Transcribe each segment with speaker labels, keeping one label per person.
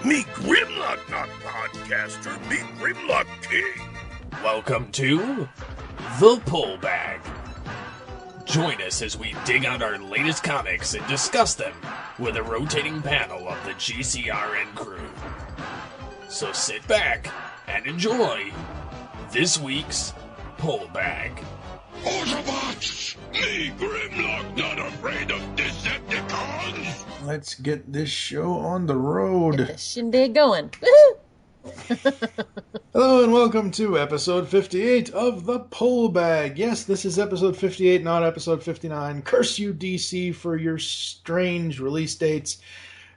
Speaker 1: Me Grimlock not podcaster, me Grimlock king.
Speaker 2: Welcome to The Pull Bag. Join us as we dig out our latest comics and discuss them with a rotating panel of the GCRN crew. So sit back and enjoy this week's Pull Bag.
Speaker 1: Autobots, me Grimlock not afraid of Decepticons.
Speaker 3: Let's get this show on the road.
Speaker 4: Get the shindig going. Woohoo!
Speaker 3: Hello and welcome to episode 58 of The Pull Bag. Yes, this is episode 58, not episode 59. Curse you, DC, for your strange release dates.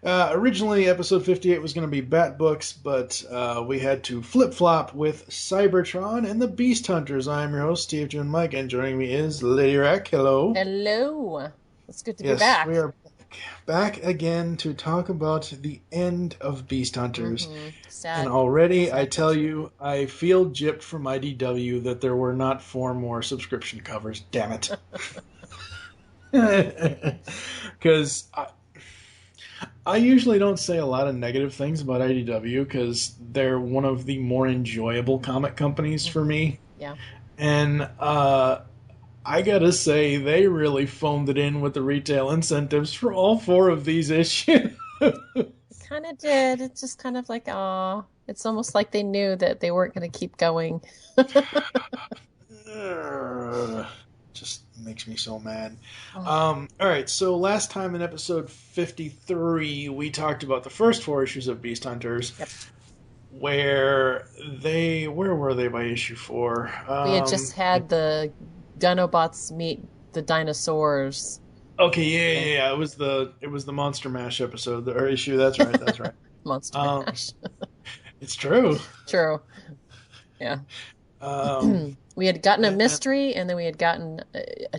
Speaker 3: Originally, episode 58 was going to be Bat Books, but we had to flip-flop with Cybertron and the Beast Hunters. I'm your host, Steve June Mike, and joining me is Lady Rack. Hello.
Speaker 4: Hello. It's good to be back.
Speaker 3: We are back again to talk about the end of Beast Hunters.
Speaker 4: Sad.
Speaker 3: And already,
Speaker 4: Sad
Speaker 3: I tell you, I feel gypped from IDW that there were not 4 more subscription covers. Damn it. Because I usually don't say a lot of negative things about IDW because they're one of the more enjoyable comic companies for me.
Speaker 4: Yeah.
Speaker 3: And I gotta say, they really phoned it in with the retail incentives for all 4 of these issues.
Speaker 4: Kind of did. It's just kind of like, aw. It's almost like they knew that they weren't going to keep going.
Speaker 3: Just makes me so mad. All right, so last time in episode 53, we talked about the first 4 issues of Beast Hunters.
Speaker 4: Yep.
Speaker 3: Where were they by issue 4?
Speaker 4: We had just had the Dinobots meet the dinosaurs.
Speaker 3: Okay, yeah. It was the Monster Mash episode or issue. That's right.
Speaker 4: Monster Mash.
Speaker 3: It's true.
Speaker 4: True. Yeah. We had gotten a mystery, and then we had gotten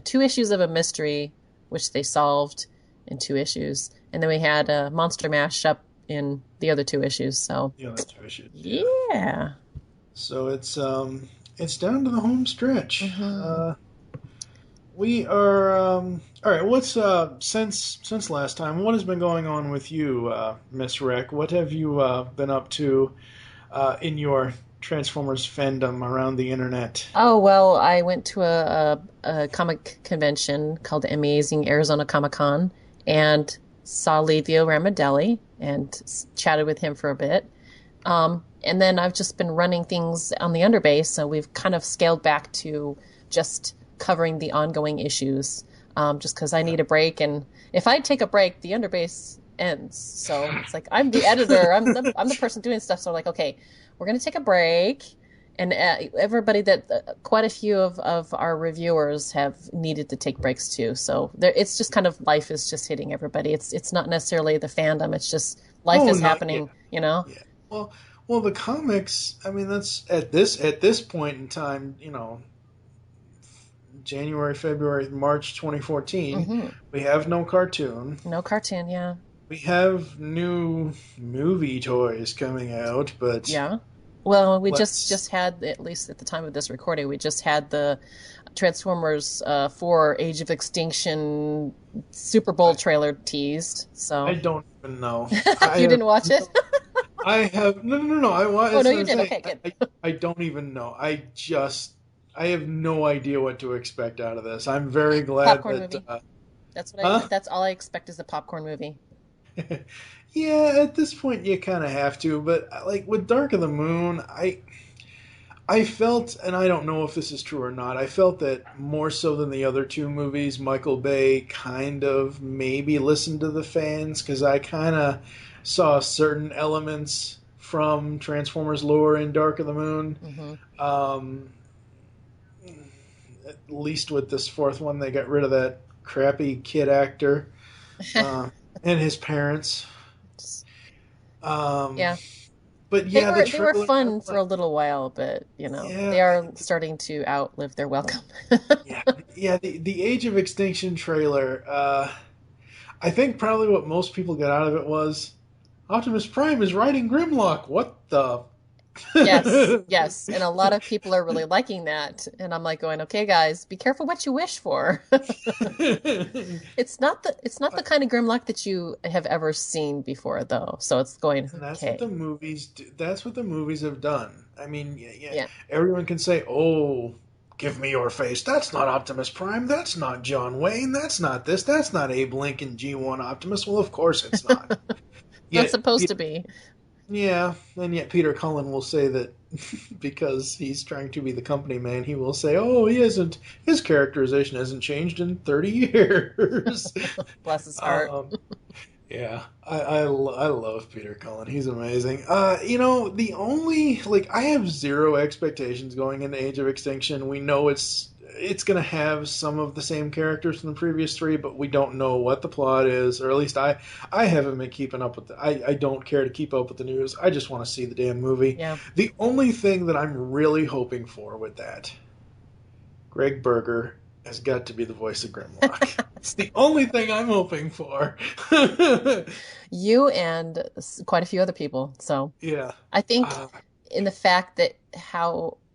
Speaker 4: 2 issues of a mystery, which they solved in 2 issues, and then we had a Monster Mash up in the other 2 issues. So
Speaker 3: the other 2 issues.
Speaker 4: Yeah.
Speaker 3: So it's down to the home stretch. We are all right. What's since last time? What has been going on with you, Miss Rec? What have you been up to in your Transformers fandom around the internet?
Speaker 4: Oh, well, I went to a comic convention called the Amazing Arizona Comic Con and saw Livio Ramadelli and chatted with him for a bit. And then I've just been running things on the Underbase, so we've kind of scaled back to just covering the ongoing issues, just because I need a break. And if I take a break, the Underbase ends. So it's like, I'm the editor. I'm the person doing stuff. So like, okay, we're going to take a break. And everybody quite a few of our reviewers have needed to take breaks too. So it's just kind of, life is just hitting everybody. It's not necessarily the fandom. It's just life is happening, you know?
Speaker 3: Yeah. Well, the comics, I mean, that's at this point in time, you know, January, February, March 2014, we have no cartoon.
Speaker 4: No cartoon, yeah.
Speaker 3: We have new movie toys coming out, but...
Speaker 4: Yeah. Well, we just had, at least at the time of this recording, we just had the Transformers 4 Age of Extinction Super Bowl trailer teased, so...
Speaker 3: I don't even know.
Speaker 4: You didn't watch it?
Speaker 3: I have... No. I watched.
Speaker 4: Oh, no, you did. Okay, good.
Speaker 3: I don't even know. I have no idea what to expect out of this. I'm very glad
Speaker 4: popcorn
Speaker 3: that...
Speaker 4: movie. That's what that's all I expect is a popcorn movie.
Speaker 3: Yeah, at this point you kind of have to, but like with Dark of the Moon, I felt, and I don't know if this is true or not, I felt that more so than the other 2 movies, Michael Bay kind of maybe listened to the fans, because I kind of saw certain elements from Transformers lore in Dark of the Moon. At least with this 4th one, they got rid of that crappy kid actor and his parents.
Speaker 4: Yeah.
Speaker 3: But yeah,
Speaker 4: they were fun for a little while, but you know, they are starting to outlive their welcome.
Speaker 3: yeah. The Age of Extinction trailer. I think probably what most people got out of it was Optimus Prime is riding Grimlock. What the?
Speaker 4: Yes, and a lot of people are really liking that, and I'm like going, okay, guys, be careful what you wish for. It's not the kind of Grimlock that you have ever seen before, though. So it's going,
Speaker 3: And that's what
Speaker 4: okay,
Speaker 3: the movies do. That's what the movies have done. I mean, yeah,
Speaker 4: yeah.
Speaker 3: everyone can say, "Oh, give me your face." That's not Optimus Prime. That's not John Wayne. That's not this. That's not Abe Lincoln G1 Optimus. Well, of course it's not.
Speaker 4: Not
Speaker 3: Yet,
Speaker 4: supposed to be.
Speaker 3: yeah, and yet Peter Cullen will say that because he's trying to be the company man, he will say, "Oh, he isn't. His characterization hasn't changed in 30 years."
Speaker 4: Bless his heart.
Speaker 3: Yeah, I love Peter Cullen. He's amazing. The only I have zero expectations going into Age of Extinction. We know it's gonna have some of the same characters from the previous three, but we don't know what the plot is, or at least I haven't been keeping up with I don't care to keep up with the news. I just want to see the damn movie.
Speaker 4: Yeah.
Speaker 3: The only thing that I'm really hoping for with that, Greg Berger has got to be the voice of Grimlock. It's the only thing I'm hoping for.
Speaker 4: You and quite a few other people. So
Speaker 3: Yeah.
Speaker 4: I think
Speaker 3: Uh,
Speaker 4: in the fact that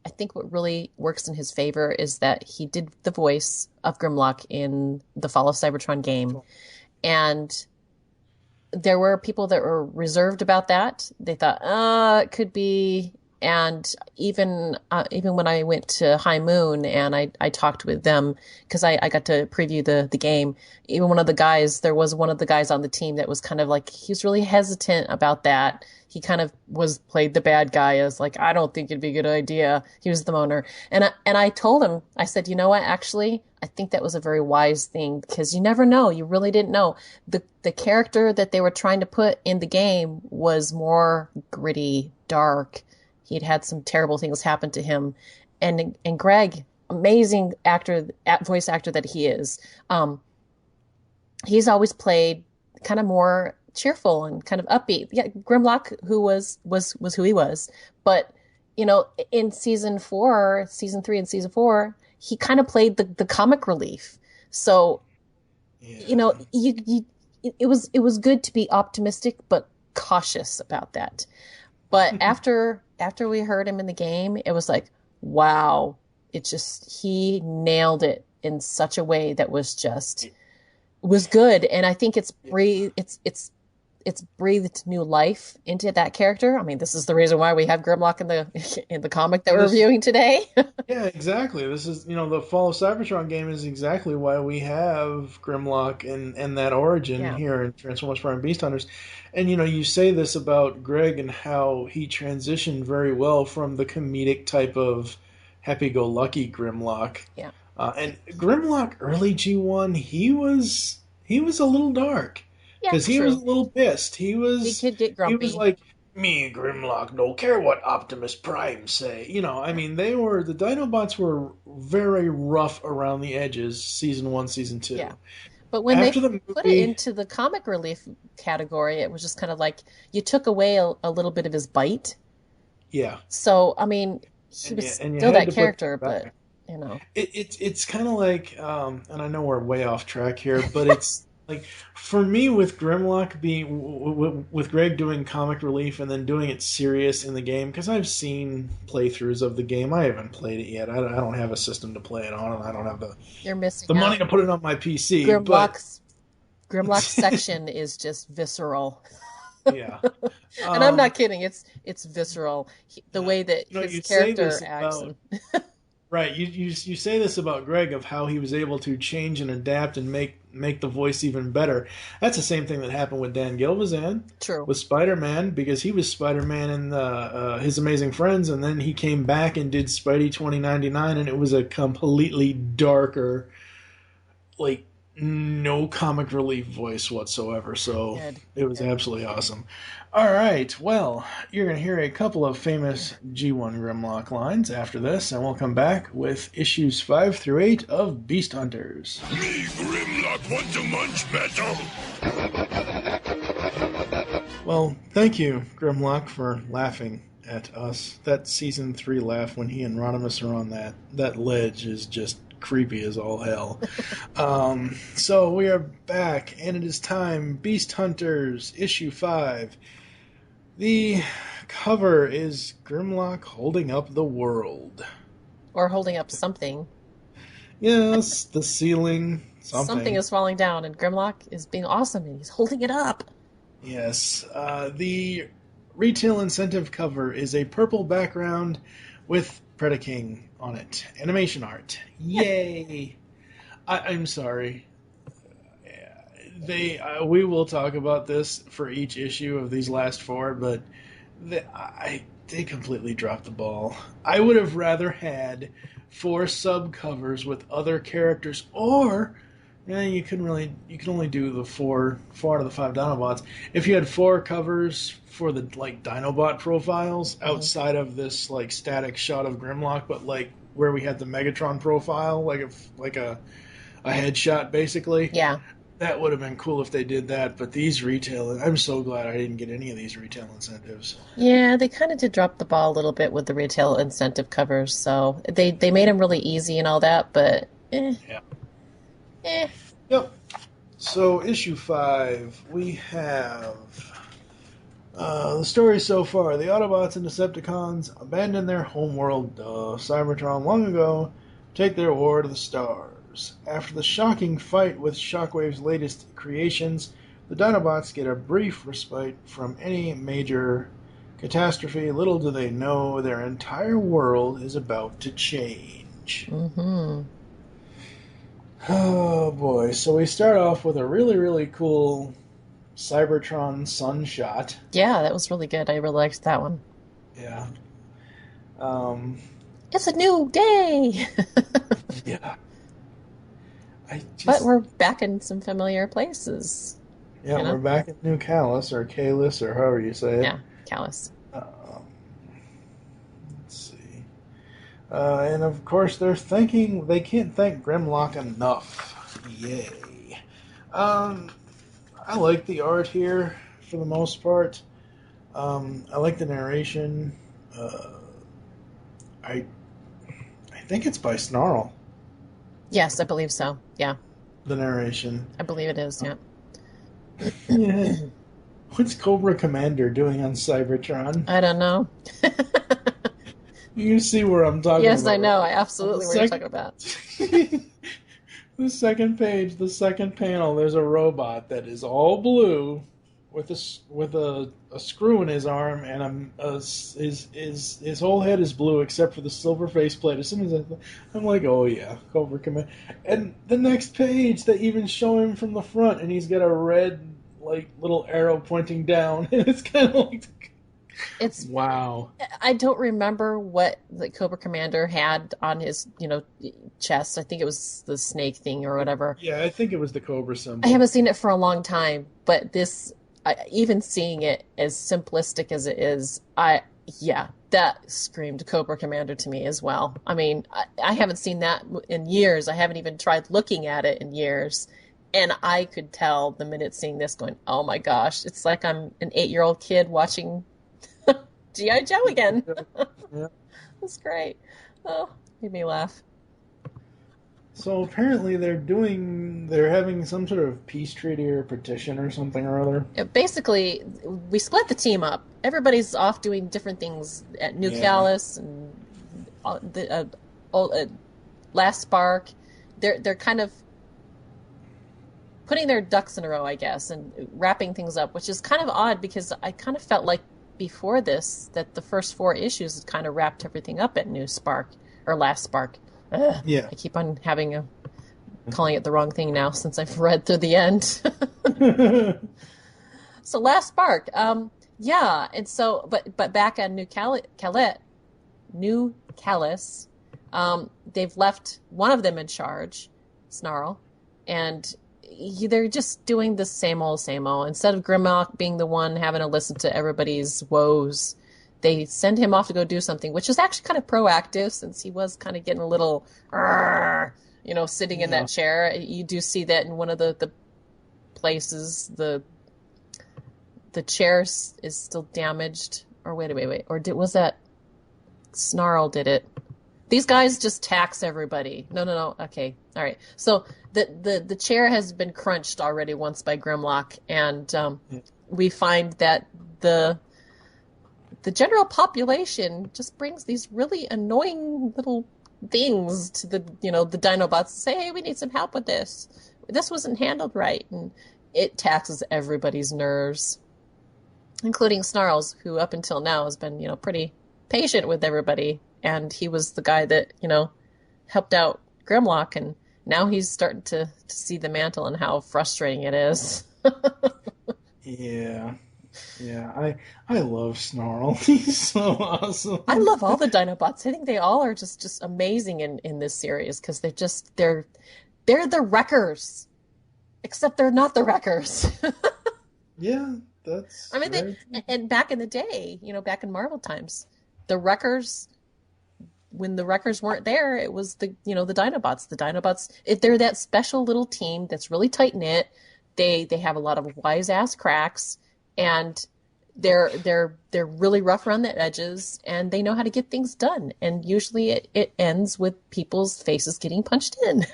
Speaker 4: I think what really works in his favor is that he did the voice of Grimlock in the Fall of Cybertron game. And there were people that were reserved about that. They thought, it could be. And even when I went to High Moon and I talked with them because I got to preview the game, even there was one of the guys on the team that was kind of like, he was really hesitant about that. He kind of played the bad guy as like, I don't think it'd be a good idea. He was the moaner. And I told him, I said, you know what, actually, I think that was a very wise thing because you never know. You really didn't know. The character that they were trying to put in the game was more gritty, dark. He'd had some terrible things happen to him. And Greg, amazing actor, voice actor that he is, he's always played kind of more cheerful and kind of upbeat. Yeah, Grimlock, who was who he was. But, in season 3 and season 4, he kind of played the comic relief. So,
Speaker 3: yeah.
Speaker 4: it was good to be optimistic, but cautious about that. But after we heard him in the game, it was like, wow, he nailed it in such a way that was good. And I think it's breathed new life into that character. I mean, this is the reason why we have Grimlock in the comic that we're reviewing today.
Speaker 3: Yeah, exactly. This is, the Fall of Cybertron game is exactly why we have Grimlock and that origin here in Transformers Prime Beast Hunters. And, you say this about Greg and how he transitioned very well from the comedic type of happy-go-lucky Grimlock.
Speaker 4: Yeah.
Speaker 3: And Grimlock early G1, he was a little dark. Because he was a little pissed. He
Speaker 4: could get grumpy.
Speaker 3: He was like, me, Grimlock, don't care what Optimus Prime say. The Dinobots were very rough around the edges, season 1, season 2.
Speaker 4: Yeah. But when they put it into the comic relief category, it was just kind of like, you took away a little bit of his bite.
Speaker 3: Yeah.
Speaker 4: So, I mean, he was still that character, but,
Speaker 3: It's kind of like, and I know we're way off track here, but it's, like, for me, with Grimlock with Greg doing comic relief and then doing it serious in the game, because I've seen playthroughs of the game. I haven't played it yet. I don't have a system to play it on, and I don't have the money to put it on my PC.
Speaker 4: Grimlock's section is just visceral.
Speaker 3: Yeah.
Speaker 4: And I'm not kidding. It's visceral. The way that his character acts.
Speaker 3: Right, you say this about Greg of how he was able to change and adapt and make the voice even better. That's the same thing that happened with Dan Gilvezan.
Speaker 4: True.
Speaker 3: With Spider-Man, because he was Spider-Man in His Amazing Friends, and then he came back and did Spidey 2099, and it was a completely darker, like, no comic relief voice whatsoever. So it was absolutely awesome. All right, well, you're going to hear a couple of famous G1 Grimlock lines after this, and we'll come back with issues 5 through 8 of Beast Hunters.
Speaker 1: Me, Grimlock, want to munch metal?
Speaker 3: Well, thank you, Grimlock, for laughing at us. That season 3 laugh when he and Rodimus are on that ledge is just creepy as all hell. So we are back, and it is time. Beast Hunters, issue 5. The cover is Grimlock holding up the world.
Speaker 4: Or holding up something.
Speaker 3: Yes, the ceiling, something.
Speaker 4: Something is falling down, and Grimlock is being awesome, and he's holding it up.
Speaker 3: Yes. The retail incentive cover is a purple background with Predaking on it. Animation art. Yay! I'm sorry. We will talk about this for each issue of these last four, but they completely dropped the ball. I would have rather had 4 subcovers with other characters, or you can only do the 4 out of the 5 Dinobots. If you had 4 covers for the Dinobot profiles outside of this static shot of Grimlock, but where we had the Megatron profile, like a headshot basically.
Speaker 4: Yeah.
Speaker 3: That would have been cool if they did that, but these retail, I'm so glad I didn't get any of these retail incentives.
Speaker 4: Yeah, they kind of did drop the ball a little bit with the retail incentive covers, so they made them really easy and all that, but
Speaker 3: Yeah. Yep. So, issue 5, we have the story so far. The Autobots and Decepticons abandon their homeworld, Cybertron, long ago, take their war to the stars. After the shocking fight with Shockwave's latest creations, the Dinobots get a brief respite from any major catastrophe. Little do they know their entire world is about to change.
Speaker 4: Mm-hmm.
Speaker 3: Oh boy, so we start off with a really, really cool Cybertron sun shot.
Speaker 4: Yeah, that was really good. I really liked that one.
Speaker 3: Yeah.
Speaker 4: It's a new day!
Speaker 3: Yeah.
Speaker 4: But we're back in some familiar places.
Speaker 3: Yeah, we're back at New Callus, or Kalis, or however you say it.
Speaker 4: Yeah, Callus.
Speaker 3: Let's see. And of course, they can't thank Grimlock enough. Yay. I like the art here for the most part. I like the narration. I think it's by Snarl.
Speaker 4: Yes, I believe so. Yeah.
Speaker 3: The narration.
Speaker 4: I believe it is, yeah.
Speaker 3: Yeah. What's Cobra Commander doing on Cybertron?
Speaker 4: I don't know.
Speaker 3: You see where I'm talking about.
Speaker 4: Yes, I know. I absolutely what you're talking about.
Speaker 3: The second page, the second panel, there's a robot that is all blue with a screw in his arm, and his whole head is blue except for the silver faceplate. As soon as I'm like, oh yeah, Cobra Commander. And the next page, they even show him from the front, and he's got a red little arrow pointing down, and it's kind of like,
Speaker 4: it's
Speaker 3: wow.
Speaker 4: I don't remember what the Cobra Commander had on his chest. I think it was the snake thing or whatever.
Speaker 3: Yeah, I think it was the Cobra symbol.
Speaker 4: I haven't seen it for a long time, but this. Even seeing it as simplistic as it is, that screamed Cobra Commander to me as well. I mean, I haven't seen that in years. I haven't even tried looking at it in years. And I could tell the minute seeing this going, oh my gosh, it's like I'm an 8-year-old kid watching G.I. Joe again.
Speaker 3: Yeah.
Speaker 4: That's great. Oh, made me laugh.
Speaker 3: So apparently they're having some sort of peace treaty or petition or something or other.
Speaker 4: Basically, we split the team up. Everybody's off doing different things at New Callus and Last Spark. They're kind of putting their ducks in a row, I guess, and wrapping things up, which is kind of odd because I kind of felt like before this that the first 4 issues had kind of wrapped everything up at New Spark or Last Spark.
Speaker 3: Yeah.
Speaker 4: I keep on calling it the wrong thing now since I've read through the end. So Last Spark, yeah, and so but back on New Callus, they've left one of them in charge, Snarl, and they're just doing the same old. Instead of Grimlock being the one having to listen to everybody's woes, they send him off to go do something, which is actually kind of proactive since he was kind of getting a little, sitting in that chair. You do see that in one of the places, the chair is still damaged. Or wait. Or was that Snarl did it? These guys just tax everybody. No. Okay. All right. So the chair has been crunched already once by Grimlock, and we find that the the general population just brings these really annoying little things to the Dinobots and say, hey, we need some help with this. This wasn't handled right. And it taxes everybody's nerves, including Snarls, who up until now has been, pretty patient with everybody. And he was the guy that, helped out Grimlock. And now he's starting to see the mantle and how frustrating it is.
Speaker 3: Yeah. Yeah, I love Snarl. He's so awesome.
Speaker 4: I love all the Dinobots. I think they all are just amazing in this series because they're the wreckers. Except they're not the wreckers.
Speaker 3: Yeah, that's.
Speaker 4: I mean, and back in the day, back in Marvel times, the wreckers, when the wreckers weren't there, it was the Dinobots. The Dinobots, they're that special little team that's really tight knit. They have a lot of wise ass cracks, and they're really rough around the edges, and they know how to get things done. And usually, it ends with people's faces getting punched in.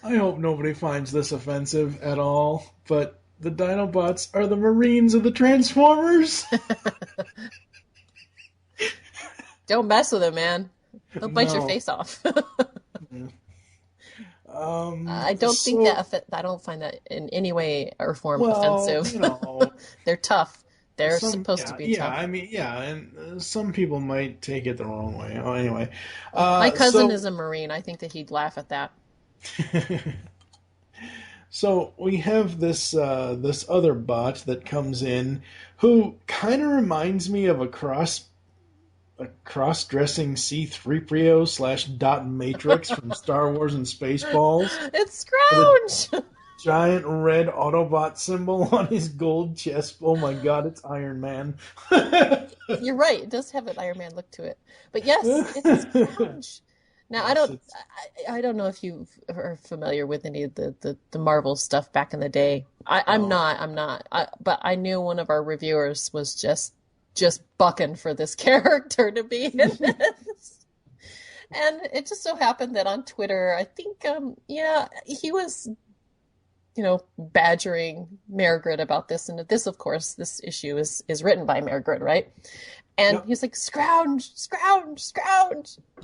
Speaker 3: I hope nobody finds this offensive at all, but the Dinobots are the Marines of the Transformers.
Speaker 4: Don't mess with them, man. They'll bite your face off. I don't think that. I don't find that in any way or form offensive. They're tough. They're supposed to be tough.
Speaker 3: I mean, and some people might take it the wrong way. Oh, anyway,
Speaker 4: my cousin is a Marine. I think that he'd laugh at that.
Speaker 3: So we have this other bot that comes in who kind of reminds me of a cross-dressing C-3PO / Dot Matrix from Star Wars and Spaceballs.
Speaker 4: It's Scrouge!
Speaker 3: Giant red Autobot symbol on his gold chest. Oh my god, it's Iron Man.
Speaker 4: You're right, it does have an Iron Man look to it. But yes, it's Scrouge. Now, I don't know if you are familiar with any of the Marvel stuff back in the day. I'm not. But I knew one of our reviewers was just bucking for this character to be in this. And it just so happened that on Twitter, I think, he was, badgering Margaret about this. And this, of course, this issue is written by Margaret, right? And he's like, Scrouge.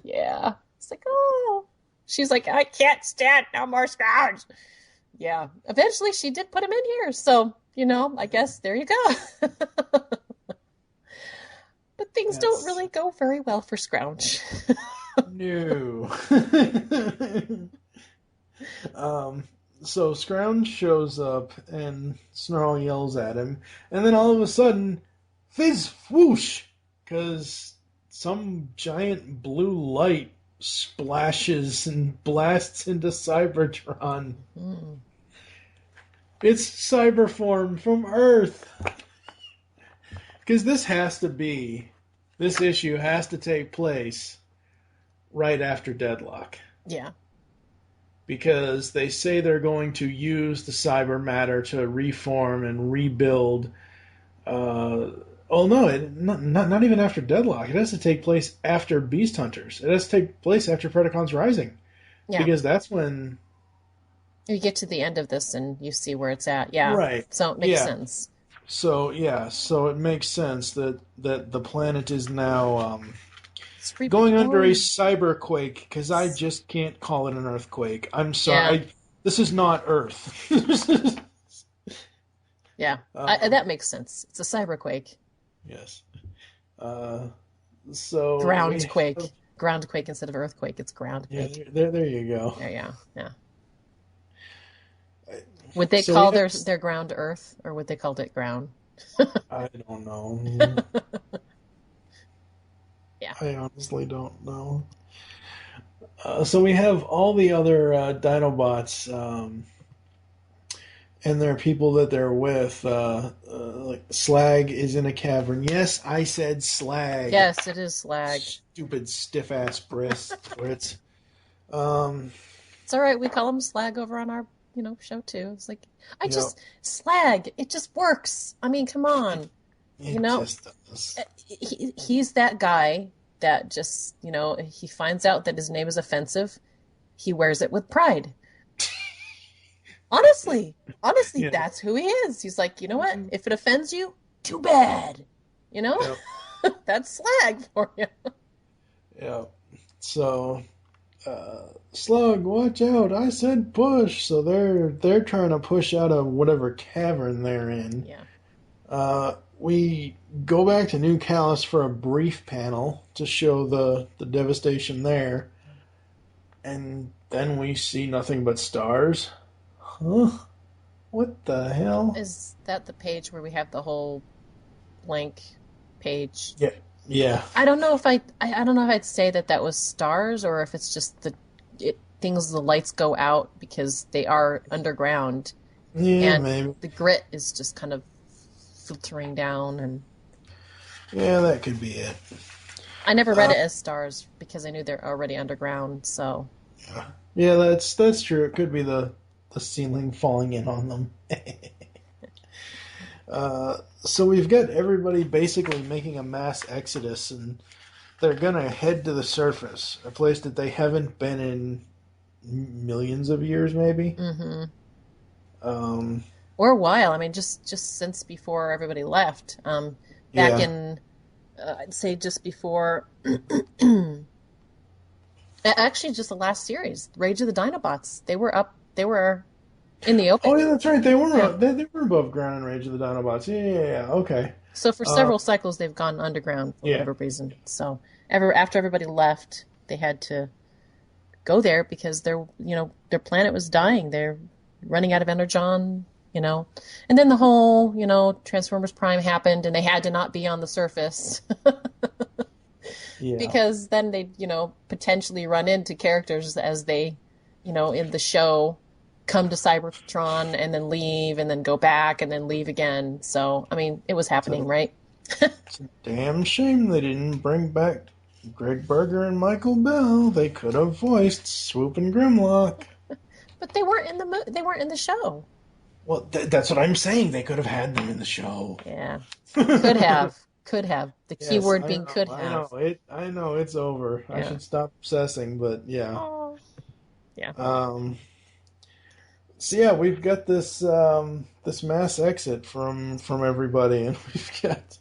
Speaker 4: Yeah. It's like, oh. She's like, I can't stand no more Scrouge. Yeah. Eventually, she did put him in here. So, I guess there you go. But things don't really go very well for Scrouge.
Speaker 3: No. So Scrouge shows up, and Snarl yells at him. And then all of a sudden, fizz, whoosh! Because some giant blue light splashes and blasts into Cybertron. Mm. It's Cyberform from Earth. Because this issue has to take place right after Deadlock.
Speaker 4: Yeah.
Speaker 3: Because they say they're going to use the cyber matter to reform and rebuild. Not even after Deadlock. It has to take place after Beast Hunters. It has to take place after Predacons Rising. Yeah. Because that's when
Speaker 4: you get to the end of this and you see where it's at. Yeah.
Speaker 3: Right.
Speaker 4: So it makes sense.
Speaker 3: So it makes sense that the planet is now going under a cyberquake, because I just can't call it an earthquake. I'm sorry. Yeah. This is not Earth.
Speaker 4: Yeah, that makes sense. It's a cyberquake.
Speaker 3: Yes. So
Speaker 4: groundquake. Groundquake instead of earthquake. It's groundquake.
Speaker 3: Yeah, there you go.
Speaker 4: Yeah. Would they call their ground Earth, or would they call it ground?
Speaker 3: I don't know.
Speaker 4: Yeah.
Speaker 3: I honestly don't know. So we have all the other Dinobots, and there are people that they're with. Like Slag is in a cavern. Yes, I said Slag.
Speaker 4: Yes, it is Slag.
Speaker 3: Stupid stiff-ass Brits. It's
Speaker 4: all right. We call him Slag over on our show too. It's like, Slag. It just works. I mean, come on.
Speaker 3: Just does.
Speaker 4: He's that guy that just, he finds out that his name is offensive. He wears it with pride. Honestly, yeah. That's who he is. He's like, you know what? If it offends you, too bad. You know?
Speaker 3: Yep.
Speaker 4: That's Slag for you.
Speaker 3: Yeah. So, Slug, watch out! I said push. So they're trying to push out of whatever cavern they're in.
Speaker 4: Yeah.
Speaker 3: We go back to New Callus for a brief panel to show the devastation there, and then we see nothing but stars. Huh? What the hell?
Speaker 4: Is that the page where we have the whole blank page?
Speaker 3: Yeah. Yeah.
Speaker 4: I don't know if I don't know if I'd say that was stars or if it's just the lights go out because they are underground.
Speaker 3: Yeah,
Speaker 4: and
Speaker 3: maybe.
Speaker 4: The grit is just kind of filtering down, and
Speaker 3: yeah, that could be it.
Speaker 4: I never read it as stars because I knew they're already underground. So
Speaker 3: yeah, that's true. It could be the ceiling falling in on them. So we've got everybody basically making a mass exodus, and they're gonna head to the surface, a place that they haven't been in millions of years, maybe.
Speaker 4: Mm-hmm. Or a while. I mean, just since before everybody left. Back in, I'd say just before. Actually, just the last series, Rage of the Dinobots. They were in the open.
Speaker 3: Oh yeah, that's right. They were above ground in Rage of the Dinobots. Yeah. Okay.
Speaker 4: So for several cycles, they've gone underground for whatever reason. So after everybody left, they had to go there because their planet was dying. They're running out of energon. And then the whole, Transformers Prime happened, and they had to not be on the surface. Because then they'd, potentially run into characters as they, in the show, come to Cybertron and then leave and then go back and then leave again. So, I mean, it was happening, right?
Speaker 3: It's a damn shame they didn't bring back Greg Berger and Michael Bell. They could have voiced Swoop and Grimlock.
Speaker 4: But they weren't in the show.
Speaker 3: Well, that's what I'm saying. They could have had them in the show.
Speaker 4: Yeah. Could have. Could have. The key word being could have.
Speaker 3: I know it's over. Yeah. I should stop obsessing, but yeah.
Speaker 4: Oh. Yeah.
Speaker 3: So yeah, we've got this this mass exit from everybody, and we've got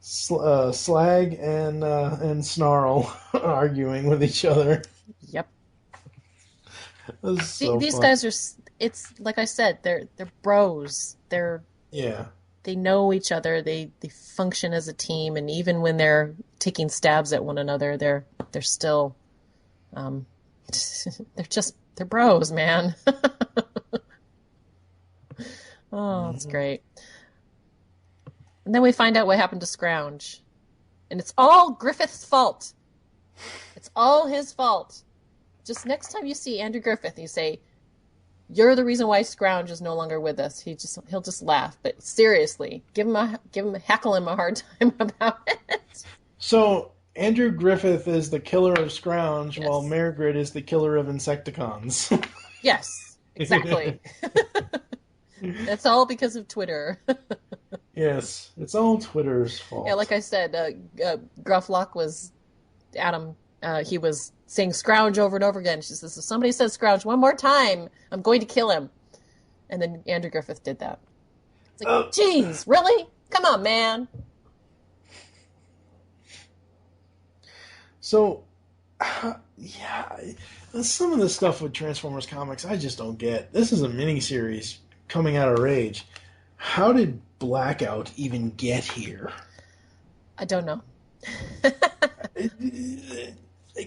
Speaker 3: Slag and Snarl arguing with each other.
Speaker 4: Yep.
Speaker 3: These
Speaker 4: guys are. It's like I said, they're bros. They know each other. They function as a team, and even when they're taking stabs at one another, they're still they're bros, man. Oh, it's great. And then we find out what happened to Scrounge, and it's all Griffith's fault. It's all his fault. Just next time you see Andrew Griffith, you say, "You're the reason why Scrounge is no longer with us." He'll just laugh, but seriously, heckle him a hard time about it.
Speaker 3: So Andrew Griffith is the killer of Scrounge, while Margaret is the killer of Insecticons.
Speaker 4: Yes, exactly. That's all because of Twitter.
Speaker 3: Yes, it's all Twitter's fault.
Speaker 4: Yeah, like I said, Grufflock was Adam. He was saying Scrounge over and over again. She says, if somebody says Scrounge one more time, I'm going to kill him. And then Andrew Griffith did that. It's like, geez, really? Come on, man.
Speaker 3: So, yeah, some of the stuff with Transformers comics I just don't get. This is a miniseries coming out of Rage. How did Blackout even get here?
Speaker 4: I don't know.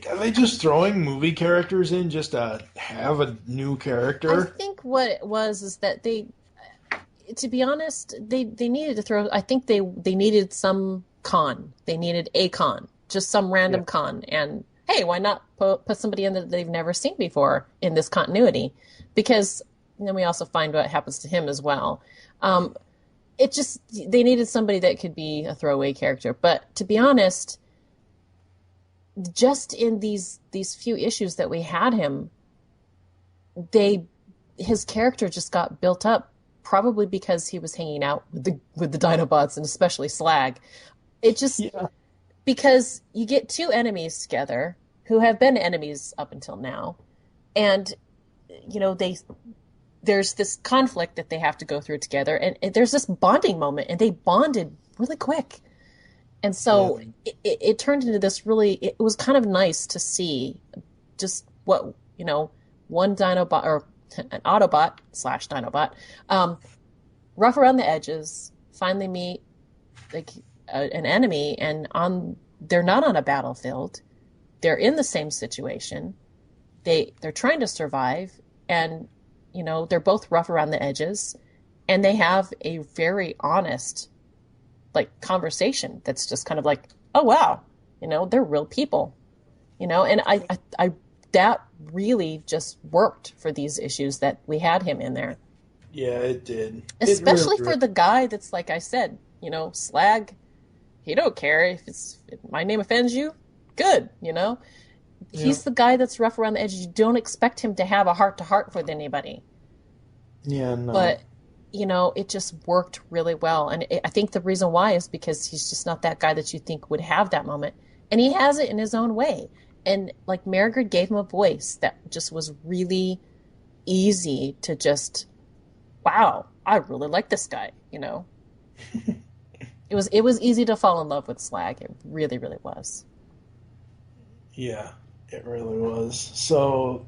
Speaker 3: Are they just throwing movie characters in just to have a new character?
Speaker 4: I think what it was is that they, to be honest, they needed to throw. I think they needed some con. They needed a con, just some random con. And hey, why not put somebody in that they've never seen before in this continuity? Because then we also find what happens to him as well. They needed somebody that could be a throwaway character. But to be honest, just in these few issues that we had him, his character just got built up, probably because he was hanging out with the Dinobots and especially Slag. Because you get two enemies together who have been enemies up until now, and there's this conflict that they have to go through together, and there's this bonding moment, and they bonded really quick. And so it turned into this really, it was kind of nice to see just what, one Dinobot, or an Autobot / Dinobot, rough around the edges, finally meet like an enemy, and they're not on a battlefield. They're in the same situation. They're trying to survive, and, they're both rough around the edges, and they have a very honest conversation that's just kind of like, oh wow, they're real people, and I that really just worked for these issues that we had him in there.
Speaker 3: Yeah, it did.
Speaker 4: Especially for the guy that's, like I said, slag. He don't care if my name offends you. Good, He's the guy that's rough around the edges. You don't expect him to have a heart-to-heart with anybody.
Speaker 3: Yeah, no.
Speaker 4: But it just worked really well. And I think the reason why is because he's just not that guy that you think would have that moment. And he has it in his own way. And Margaret gave him a voice that just was really easy to just, wow, I really like this guy, It was easy to fall in love with Slag. It really, really was.
Speaker 3: Yeah, it really was. So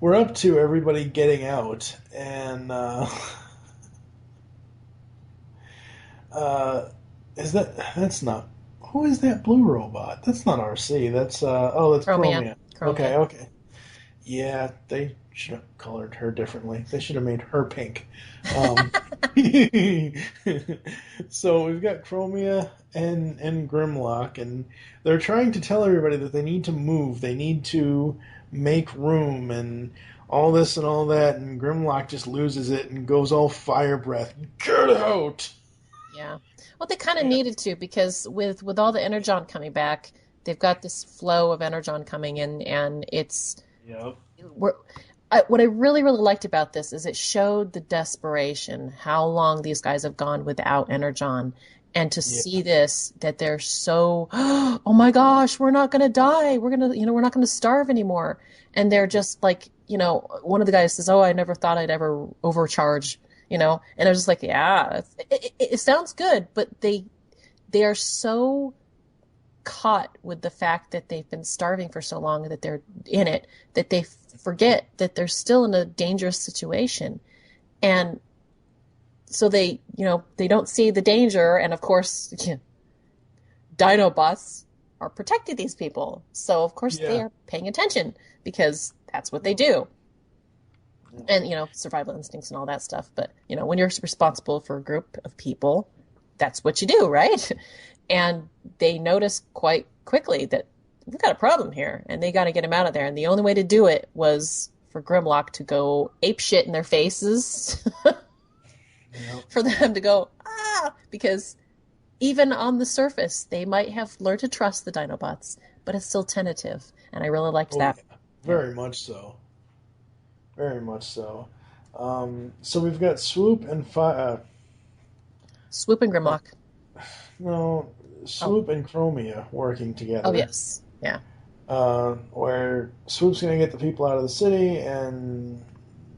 Speaker 3: we're up to everybody getting out, and that's not, who is that blue robot? That's not RC. That's that's Chromia. Okay. Yeah, they should have colored her differently. They should have made her pink. So we've got Chromia and Grimlock, and they're trying to tell everybody that they need to move. They need to make room and all this and all that, and Grimlock just loses it and goes all fire breath. Get out! Yeah.
Speaker 4: Well, they kind of needed to, because with all the Energon coming back, they've got this flow of Energon coming in, and it's...
Speaker 3: Yep.
Speaker 4: What I really, really liked about this is it showed the desperation, how long these guys have gone without Energon. And to see this, that they're so, oh my gosh, we're not going to die. We're not going to starve anymore. And they're just like, one of the guys says, oh, I never thought I'd ever overcharge, and I was just like, yeah, it sounds good, but they are so caught with the fact that they've been starving for so long, that they're in it, that they forget that they're still in a dangerous situation. And so they don't see the danger, and of course, Dinobots are protecting these people. So of course they are paying attention, because that's what they do. And survival instincts and all that stuff. But when you're responsible for a group of people, that's what you do, right? And they notice quite quickly that we've got a problem here, and they got to get him out of there. And the only way to do it was for Grimlock to go ape shit in their faces. For them to go, because even on the surface, they might have learned to trust the Dinobots, but it's still tentative. And I really liked that.
Speaker 3: Yeah. Very much so. Very much so. So we've got Swoop and
Speaker 4: Swoop and Grimlock.
Speaker 3: No, Swoop and Chromia working together.
Speaker 4: Oh, yes. Yeah.
Speaker 3: Where Swoop's going to get the people out of the city, and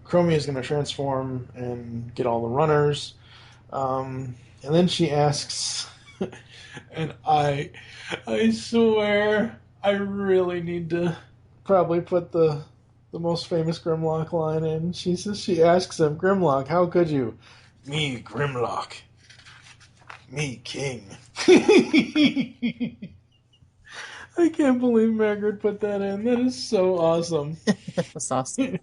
Speaker 3: Chromia's going to transform and get all the runners. And then she asks, and I swear I really need to probably put the most famous Grimlock line in. She asks him, Grimlock, how could you? Me, Grimlock. Me, king. I can't believe Margaret put that in. That is so awesome.
Speaker 4: That's awesome.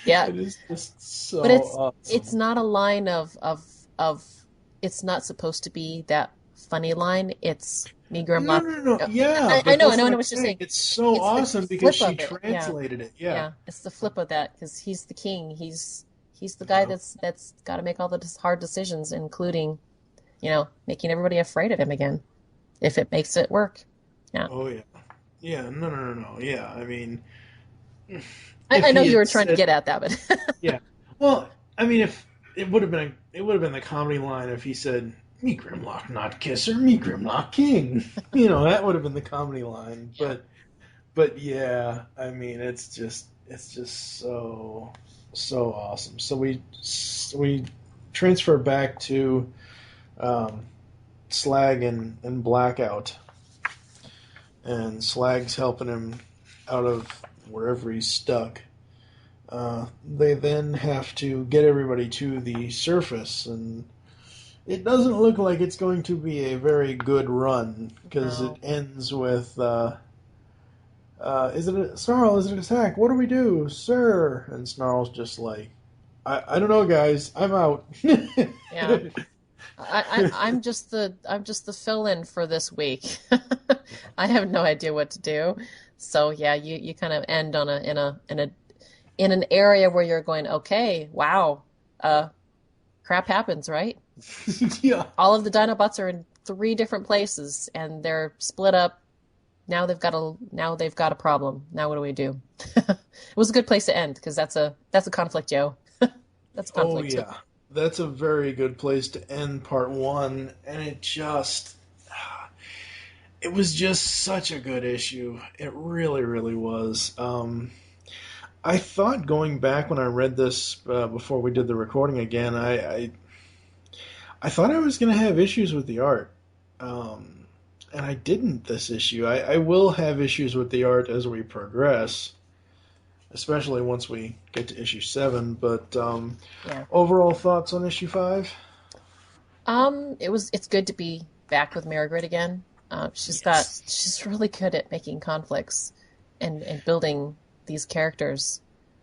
Speaker 4: Yeah.
Speaker 3: It is just so
Speaker 4: but
Speaker 3: awesome.
Speaker 4: It's not a line of it's not supposed to be that funny line. It's me, Grimlock.
Speaker 3: No. Yeah.
Speaker 4: I know what you're saying.
Speaker 3: It's so awesome because she translated it. Yeah.
Speaker 4: It's the flip of that, because he's the king. He's the guy that's got to make all the hard decisions, including, making everybody afraid of him again, if it makes it work. Yeah.
Speaker 3: Oh, yeah. Yeah, no. Yeah, I mean...
Speaker 4: I know you were trying to get at that, but...
Speaker 3: Yeah. Well, I mean, if it would have been the comedy line if he said, me Grimlock, not kisser, me Grimlock king. That would have been the comedy line. But yeah, I mean, it's just so awesome. So we transfer back to Slag and Blackout. And Slag's helping him out of wherever he's stuck. They then have to get everybody to the surface, and it doesn't look like it's going to be a very good run, because it ends with, Snarl, is it an attack? What do we do, sir? And Snarl's just like, I don't know, guys, I'm out.
Speaker 4: Yeah. I'm just the fill-in for this week. I have no idea what to do. So yeah, you kind of end on in an area where you're going, okay, wow, crap happens, right?
Speaker 3: Yeah.
Speaker 4: All of the Dinobots are in 3 different places, and they're split up. Now they've got a problem. Now what do we do? It was a good place to end, because that's a conflict, Joe. That's a conflict.
Speaker 3: Oh yeah, that's a very good place to end part 1, and it was just such a good issue. It really, really was. I thought, going back when I read this before we did the recording again, I thought I was going to have issues with the art, and I didn't this issue. I will have issues with the art as we progress, especially once we get to issue 7. But overall thoughts on issue 5?
Speaker 4: It's good to be back with Margaret again. She's really good at making conflicts and building these characters.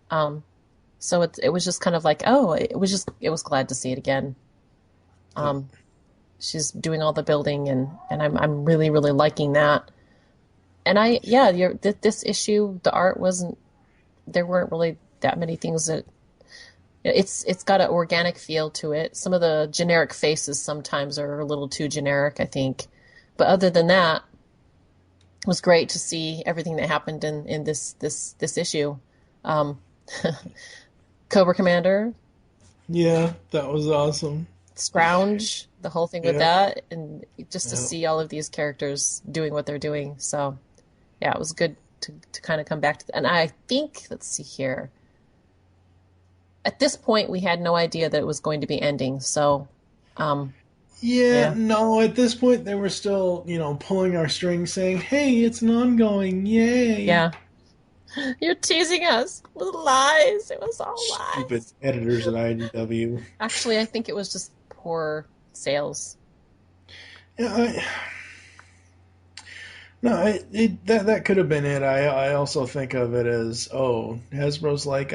Speaker 4: So it was just kind of like, it was glad to see it again. She's doing all the building, and I'm really, really liking that. And this issue, the art there weren't really that many things that, it's got an organic feel to it. Some of the generic faces sometimes are a little too generic, I think. But other than that, it was great to see everything that happened in this issue. Cobra Commander.
Speaker 3: Yeah, that was awesome.
Speaker 4: Scrounge, the whole thing with that, and just to see all of these characters doing what they're doing. So, yeah, it was good to kind of come back to that. And I think, let's see here. At this point, we had no idea that it was going to be ending. So,
Speaker 3: no, at this point, they were still, pulling our strings saying, hey, it's an ongoing, yay.
Speaker 4: Yeah. You're teasing us with lies. It was all lies.
Speaker 3: Stupid editors at IDW.
Speaker 4: Actually, I think it was just poor sales.
Speaker 3: Yeah, that could have been it. I also think of it as, Hasbro's like,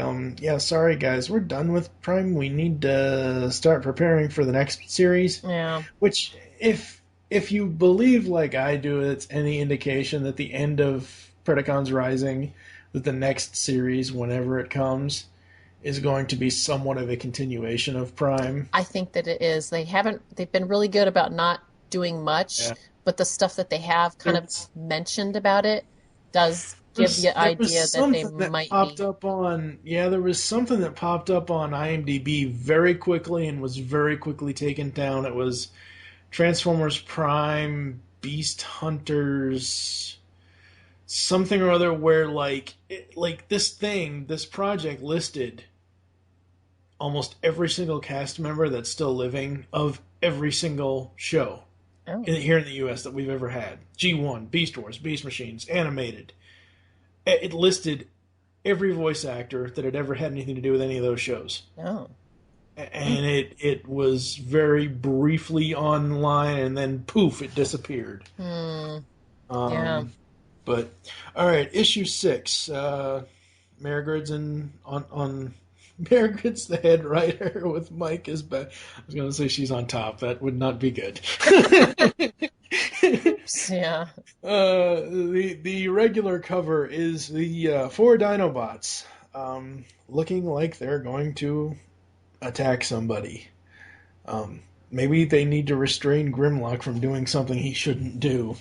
Speaker 3: sorry guys, we're done with Prime. We need to start preparing for the next series.
Speaker 4: Yeah.
Speaker 3: Which, if you believe like I do, it's any indication that the end of Predacons Rising, that the next series, whenever it comes, is going to be somewhat of a continuation of Prime.
Speaker 4: I think that it is. They've been really good about not doing much. Yeah. But the stuff that they have kind of mentioned about it does give you an idea that they might
Speaker 3: popped up on. Yeah, there was something that popped up on IMDb very quickly and was very quickly taken down. It was Transformers Prime, Beast Hunters, something or other, where this project listed almost every single cast member that's still living of every single show. Here in the U.S. that we've ever had. G1, Beast Wars, Beast Machines, Animated. It listed every voice actor that had ever had anything to do with any of those shows.
Speaker 4: Oh.
Speaker 3: And it was very briefly online, and then poof, it disappeared.
Speaker 4: Yeah.
Speaker 3: But, all right, issue 6. Marigrid's on Margaret's the head writer with Mike as back. I was going to say she's on top. That would not be good.
Speaker 4: Yeah.
Speaker 3: The regular cover is the 4 Dinobots looking like they're going to attack somebody. Maybe they need to restrain Grimlock from doing something he shouldn't do.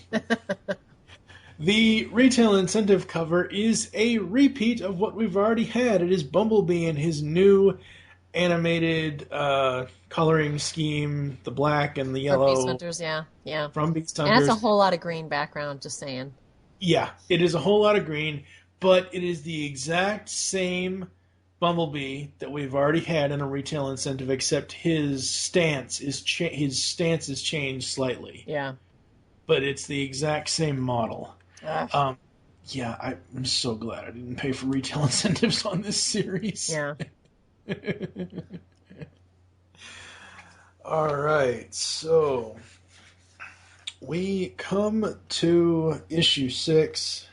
Speaker 3: The retail incentive cover is a repeat of what we've already had. It is Bumblebee and his new animated coloring scheme, the black and the yellow.
Speaker 4: From Beast Hunters, yeah.
Speaker 3: From Beast Hunters.
Speaker 4: And that's a whole lot of green background, just saying.
Speaker 3: Yeah, it is a whole lot of green, but it is the exact same Bumblebee that we've already had in a retail incentive, except his stance is changed slightly.
Speaker 4: Yeah.
Speaker 3: But it's the exact same model.
Speaker 4: Ugh.
Speaker 3: Yeah, I'm so glad I didn't pay for retail incentives on this series.
Speaker 4: Yeah.
Speaker 3: All right, so we come to issue 6.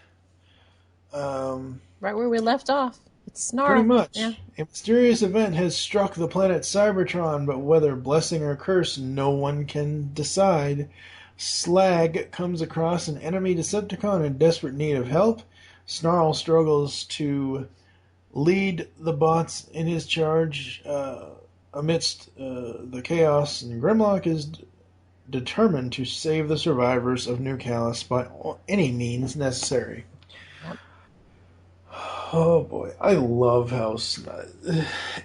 Speaker 4: Right where we left off. It's Snarl.
Speaker 3: Pretty much.
Speaker 4: Yeah.
Speaker 3: A mysterious event has struck the planet Cybertron, but whether blessing or curse, no one can decide. Slag comes across an enemy Decepticon in desperate need of help. Snarl struggles to lead the bots in his charge amidst the chaos, and Grimlock is determined to save the survivors of New Callus by any means necessary.
Speaker 4: Yep.
Speaker 3: Oh boy, I love how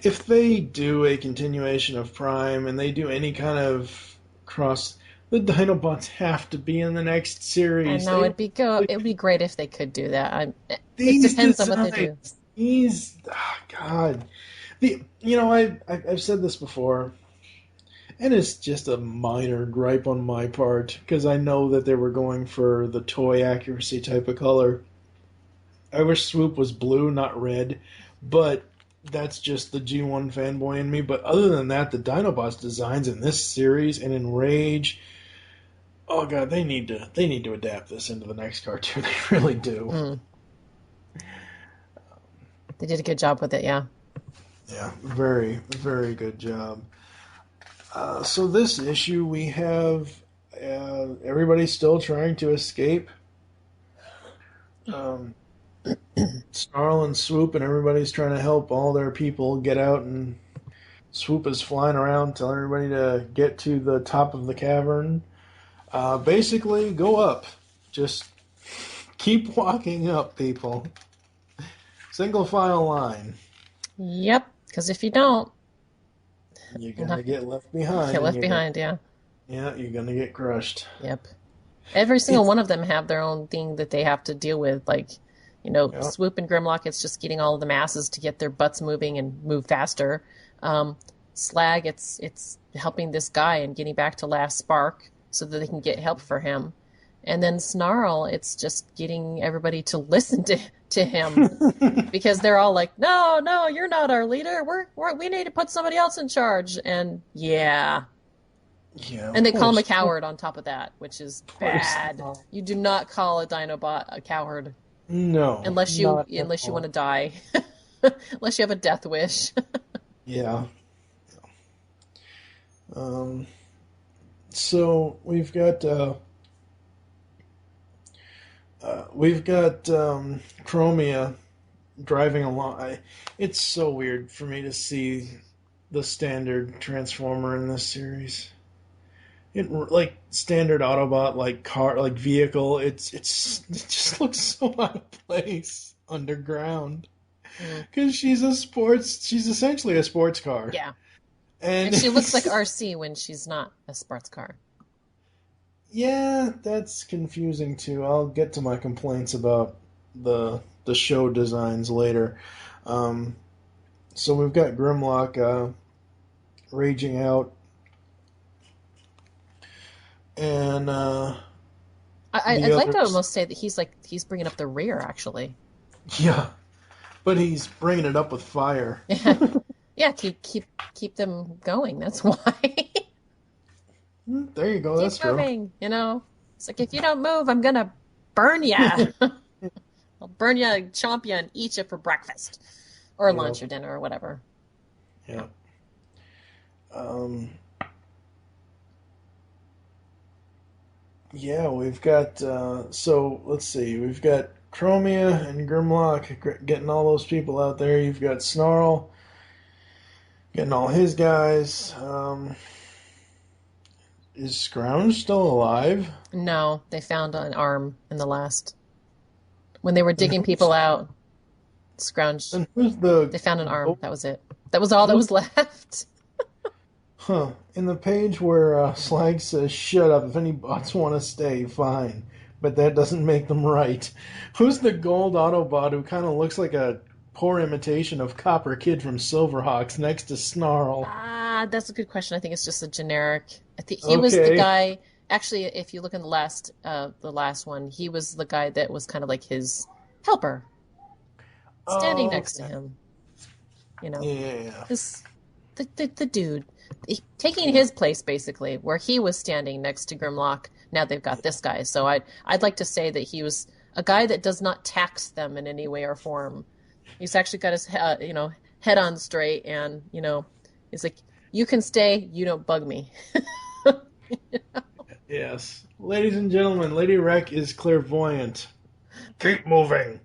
Speaker 3: if they do a continuation of Prime and they do any kind of cross, the Dinobots have to be in the next series.
Speaker 4: I know it'd be great if they could do that. It
Speaker 3: These
Speaker 4: depends on what they do.
Speaker 3: God, I've said this before, and it's just a minor gripe on my part because I know that they were going for the toy accuracy type of color. I wish Swoop was blue, not red, but that's just the G1 fanboy in me. But other than that, the Dinobots designs in this series and in Rage, oh god, they need to adapt this into the next cartoon. They really do.
Speaker 4: Mm. They did a good job with it, yeah.
Speaker 3: Yeah, very, very good job. So this issue, we have everybody's still trying to escape. Snarl and Swoop and everybody's trying to help all their people get out, and Swoop is flying around telling everybody to get to the top of the cavern. Basically, go up. Just keep walking up, people. Single file line.
Speaker 4: Yep, because if you don't...
Speaker 3: You're going to get left behind.
Speaker 4: Get left behind, yeah.
Speaker 3: Yeah, you're going to get crushed.
Speaker 4: Yep. Every single one of them have their own thing that they have to deal with, like... Swoop and Grimlock, it's just getting all of the masses to get their butts moving and move faster. Slag, it's helping this guy and getting back to Last Spark so that they can get help for him. And then Snarl, it's just getting everybody to listen to him because they're all like, no, you're not our leader. We need to put somebody else in charge. And yeah. And they call him a coward on top of that, which is bad. You do not call a Dinobot a coward.
Speaker 3: No.
Speaker 4: Unless you want to die. Unless you have a death wish.
Speaker 3: Yeah. So we've got Chromia driving along. It's so weird for me to see the standard Transformer in this series. It, like standard Autobot, like car, like vehicle. It just looks so out of place underground because she's essentially a sports car.
Speaker 4: Yeah, and she looks like RC when she's not a sports car.
Speaker 3: Yeah, that's confusing too. I'll get to my complaints about the show designs later. So we've got Grimlock raging out. And
Speaker 4: I'd like to almost say that he's bringing up the rear, actually.
Speaker 3: Yeah, but he's bringing it up with fire.
Speaker 4: Yeah, keep them going. That's why.
Speaker 3: There you go. That's
Speaker 4: keep moving. True. It's like if you don't move, I'm gonna burn you. I'll burn you, chomp you, and eat you for breakfast, or lunch, or dinner, or whatever.
Speaker 3: Yeah. Yeah, we've got, so let's see, we've got Chromia and Grimlock getting all those people out there. You've got Snarl getting all his guys. Is Scrounge still alive?
Speaker 4: No, they found an arm in the last. When they were digging people out, Scrounge.
Speaker 3: And
Speaker 4: they found an arm. That was it. That was all that was left.
Speaker 3: Huh. In the page where Slag says, "Shut up, if any bots want to stay, fine. But that doesn't make them right." Who's the gold Autobot who kind of looks like a poor imitation of Copper Kid from Silverhawks next to Snarl?
Speaker 4: That's a good question. I think it's just a generic. I think he was the guy. Actually, if you look in the last one, he was the guy that was kind of like his helper, standing next to him. You know, the dude taking his place basically, where he was standing next to Grimlock. Now they've got this guy. So I'd like to say that he was a guy that does not tax them in any way or form. He's actually got his head on straight, and he's like, you can stay, you don't bug me.
Speaker 3: Yes. Ladies and gentlemen, Lady Wreck is clairvoyant. Keep moving.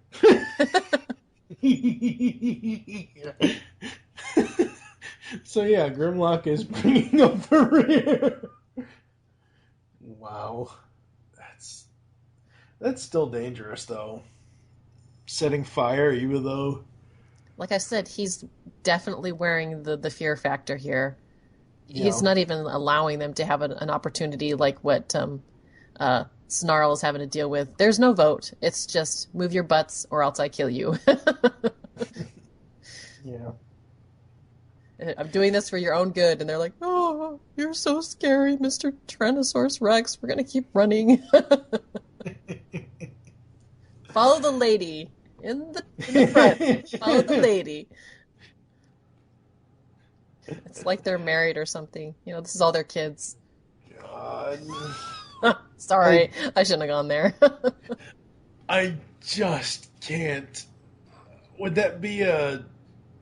Speaker 3: So yeah, Grimlock is bringing up the rear. Wow. That's still dangerous, though. Setting fire, even though...
Speaker 4: Like I said, he's definitely wearing the fear factor here.
Speaker 3: Yeah.
Speaker 4: He's not even allowing them to have an opportunity like what Snarl is having to deal with. There's no vote. It's just move your butts or else I kill you.
Speaker 3: Yeah.
Speaker 4: I'm doing this for your own good. And they're like, oh, you're so scary, Mr. Tyrannosaurus Rex. We're going to keep running. Follow the lady in the front. Follow the lady. It's like they're married or something. This is all their kids.
Speaker 3: God.
Speaker 4: Sorry, I shouldn't have gone there.
Speaker 3: I just can't. Would that be a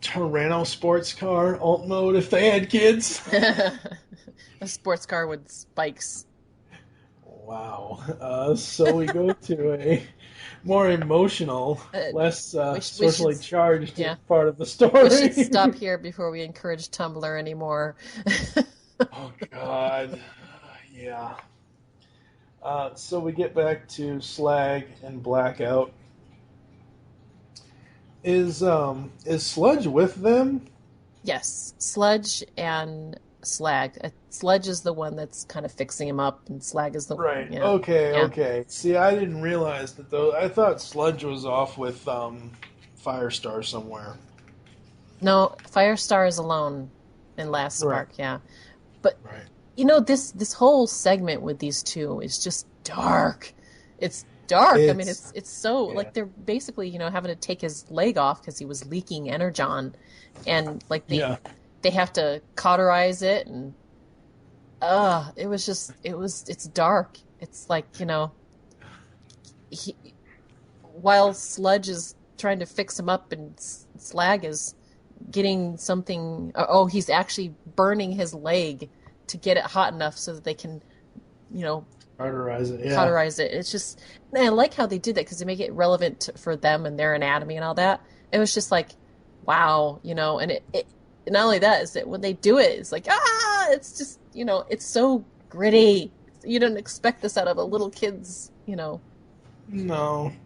Speaker 3: Tyranno sports car alt mode if they had kids?
Speaker 4: A sports car with spikes.
Speaker 3: Wow. So we go to a more emotional, less socially charged part of the story.
Speaker 4: We should stop here before we encourage Tumblr anymore.
Speaker 3: Oh, God. Yeah. So we get back to Slag and Blackout. Is Sludge with them?
Speaker 4: Yes. Sludge and Slag. Sludge is the one that's kind of fixing him up, and Slag is the one.
Speaker 3: Right. Okay. See, I didn't realize that, though. I thought Sludge was off with Firestar somewhere.
Speaker 4: No, Firestar is alone in Last Spark, yeah. But, this whole segment with these two is just dark. It's dark. I mean, it's so, like, they're basically, having to take his leg off because he was leaking energon. And, like, they have to cauterize it, and it's dark. It's like, while Sludge is trying to fix him up and Slag is getting something, he's actually burning his leg to get it hot enough so that they can,
Speaker 3: cauterize it. Yeah.
Speaker 4: Cauterize it. It's just, I like how they did that because they make it relevant for them and their anatomy and all that. It was just like, wow, and it not only that, is that when they do it, it's like, it's just, it's so gritty. You don't expect this out of a little kid's,
Speaker 3: No.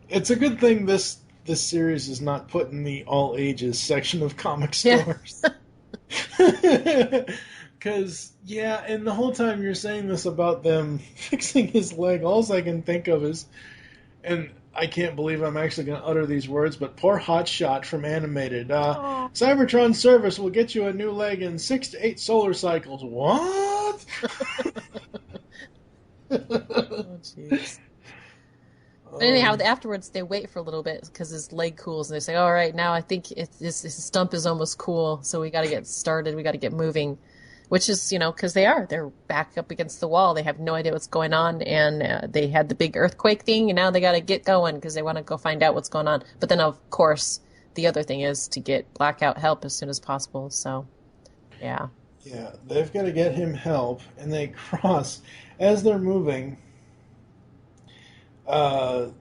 Speaker 3: It's a good thing this series is not put in the all ages section of comic stores. Because, and the whole time you're saying this about them fixing his leg, all I can think of is, and I can't believe I'm actually going to utter these words, but poor Hotshot from Animated. Cybertron service will get you a new leg in 6 to 8 solar cycles. What?
Speaker 4: Oh, jeez. But anyhow, afterwards they wait for a little bit because his leg cools, and they say, all right, now I think his stump is almost cool, so we got to get started, we got to get moving. Which is, because they're back up against the wall. They have no idea what's going on, and they had the big earthquake thing, and now they got to get going because they want to go find out what's going on. But then, of course, the other thing is to get Blackout help as soon as possible. So, yeah.
Speaker 3: Yeah, they've got to get him help, and they cross as they're moving. I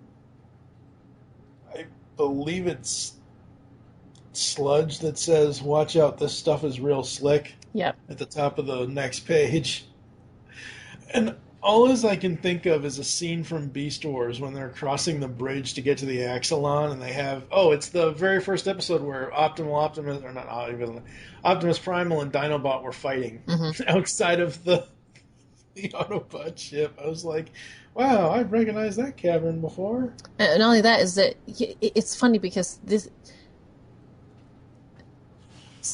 Speaker 3: believe it's Sludge that says, "Watch out, this stuff is real slick."
Speaker 4: Yep.
Speaker 3: At the top of the next page. And all I can think of is a scene from Beast Wars when they're crossing the bridge to get to the Axelon, and they have, it's the very first episode where Optimus Primal and Dinobot were fighting outside of the Autobot ship. I was like, wow, I've recognized that cavern before.
Speaker 4: And not only that, is that it's funny because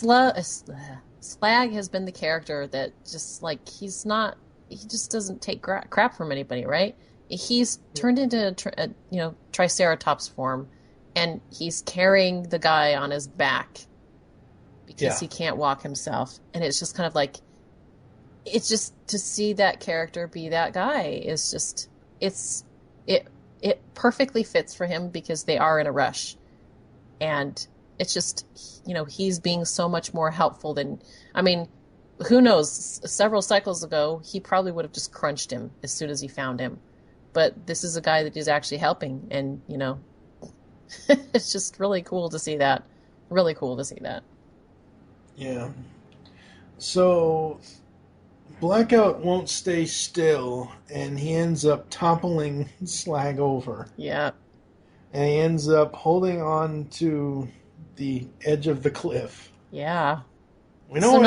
Speaker 4: Slag has been the character that just like he just doesn't take crap from anybody, right? He's turned into Triceratops form, and he's carrying the guy on his back because he can't walk himself, and it's just kind of like, it's just to see that character be that guy is just it perfectly fits for him because they are in a rush, and it's just, he's being so much more helpful than, I mean, who knows? Several cycles ago, he probably would have just crunched him as soon as he found him. But this is a guy that is actually helping, and, it's just really cool to see that. Really cool to see that.
Speaker 3: Yeah. So, Blackout won't stay still, and he ends up toppling Slag over.
Speaker 4: Yeah.
Speaker 3: And he ends up holding on to the edge of the cliff.
Speaker 4: Yeah.
Speaker 3: We know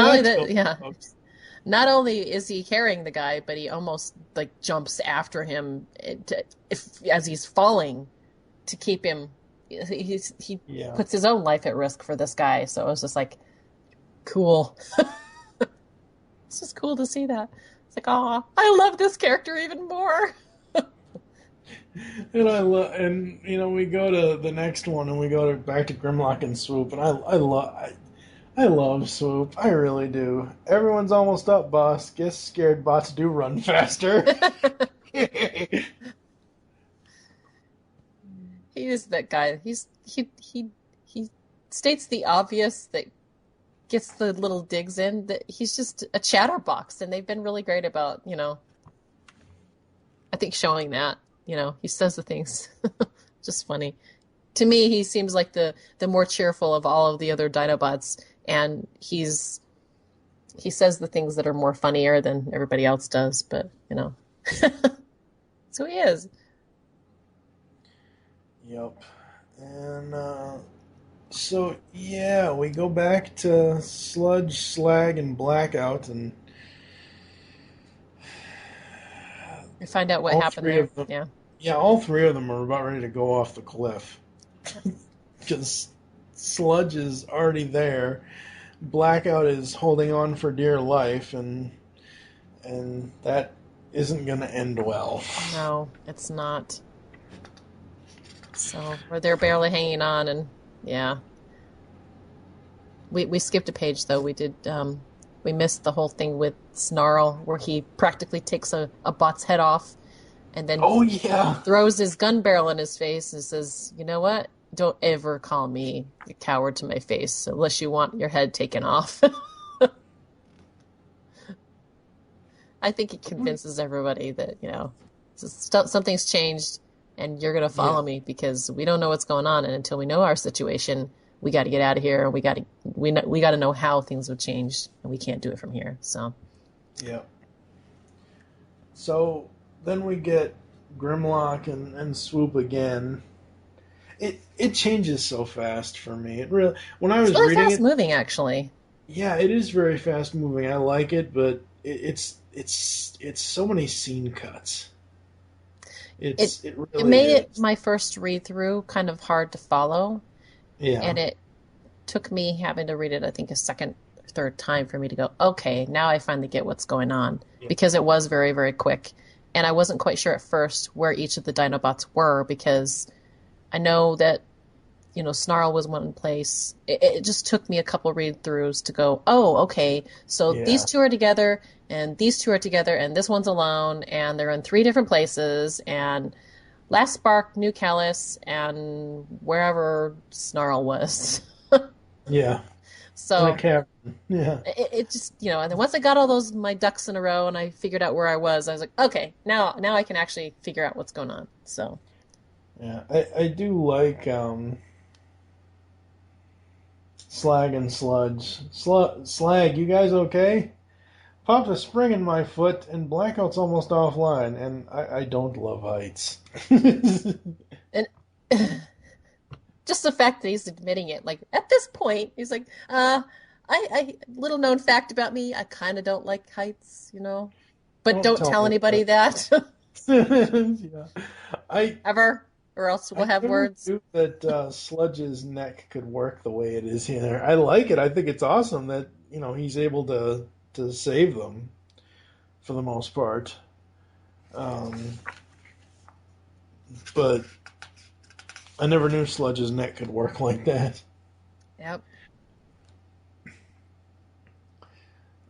Speaker 4: Not only is he carrying the guy, but he almost like jumps after him as he's falling to keep him. He puts his own life at risk for this guy. So it was just like, cool. It's just cool to see that. It's like, oh, I love this character even more.
Speaker 3: And we go to the next one, and we go back to Grimlock and Swoop, and I love Swoop. I really do. Everyone's almost up, boss. Guess scared bots do run faster.
Speaker 4: He is that guy. He states the obvious that gets the little digs in. That he's just a chatterbox, and they've been really great about, I think showing that. He says the things. Just funny. To me, he seems like the more cheerful of all of the other Dinobots. And he says the things that are more funnier than everybody else does, but, so he is.
Speaker 3: Yep. And, we go back to Sludge, Slag, and Blackout, and
Speaker 4: we find out what happened there.
Speaker 3: Yeah, all three of them are about ready to go off the cliff. Because Sludge is already there. Blackout is holding on for dear life, and that isn't going to end well.
Speaker 4: No, it's not. So they're barely hanging on, and yeah. We skipped a page though. We did we missed the whole thing with Snarl, where he practically takes a bot's head off, and then throws his gun barrel in his face and says, "You know what? Don't ever call me a coward to my face unless you want your head taken off." I think it convinces everybody that, something's changed and you're going to follow me because we don't know what's going on. And until we know our situation, we got to get out of here. And we got to know how things have changed, and we can't do it from here. So,
Speaker 3: yeah. So then we get Grimlock and Swoop again. It changes so fast for me. It really, when I was
Speaker 4: really
Speaker 3: reading
Speaker 4: fast moving, actually.
Speaker 3: Yeah, it is very fast moving. I like it, but it's so many scene cuts. It
Speaker 4: made it my first read through kind of hard to follow.
Speaker 3: Yeah,
Speaker 4: and it took me having to read it, I think, a second, third time for me to go, okay, now I finally get what's going on, because it was very, very quick, and I wasn't quite sure at first where each of the Dinobots were, because I know that, Snarl was one place. It just took me a couple read-throughs to go, oh, okay, so these two are together, and these two are together, and this one's alone, and they're in 3 different places, and Last Spark, New Callus, and wherever Snarl was.
Speaker 3: Yeah.
Speaker 4: So,
Speaker 3: in a cavern. Yeah.
Speaker 4: It just, and then once I got all my ducks in a row and I figured out where I was like, okay, now I can actually figure out what's going on, so.
Speaker 3: Yeah, I do like Slag and Sludge. Slag, you guys okay? Popped a spring in my foot, and Blackout's almost offline, and I don't love heights.
Speaker 4: And just the fact that he's admitting it, like, at this point, he's like, I little known fact about me, I kind of don't like heights, but don't tell anybody that.
Speaker 3: Yeah.
Speaker 4: Ever. or else we'll
Speaker 3: I
Speaker 4: have
Speaker 3: never
Speaker 4: words.
Speaker 3: knew that Sludge's neck could work the way it is here. I like it. I think it's awesome that he's able to save them for the most part. Um, but I never knew Sludge's neck could work like that.
Speaker 4: Yep.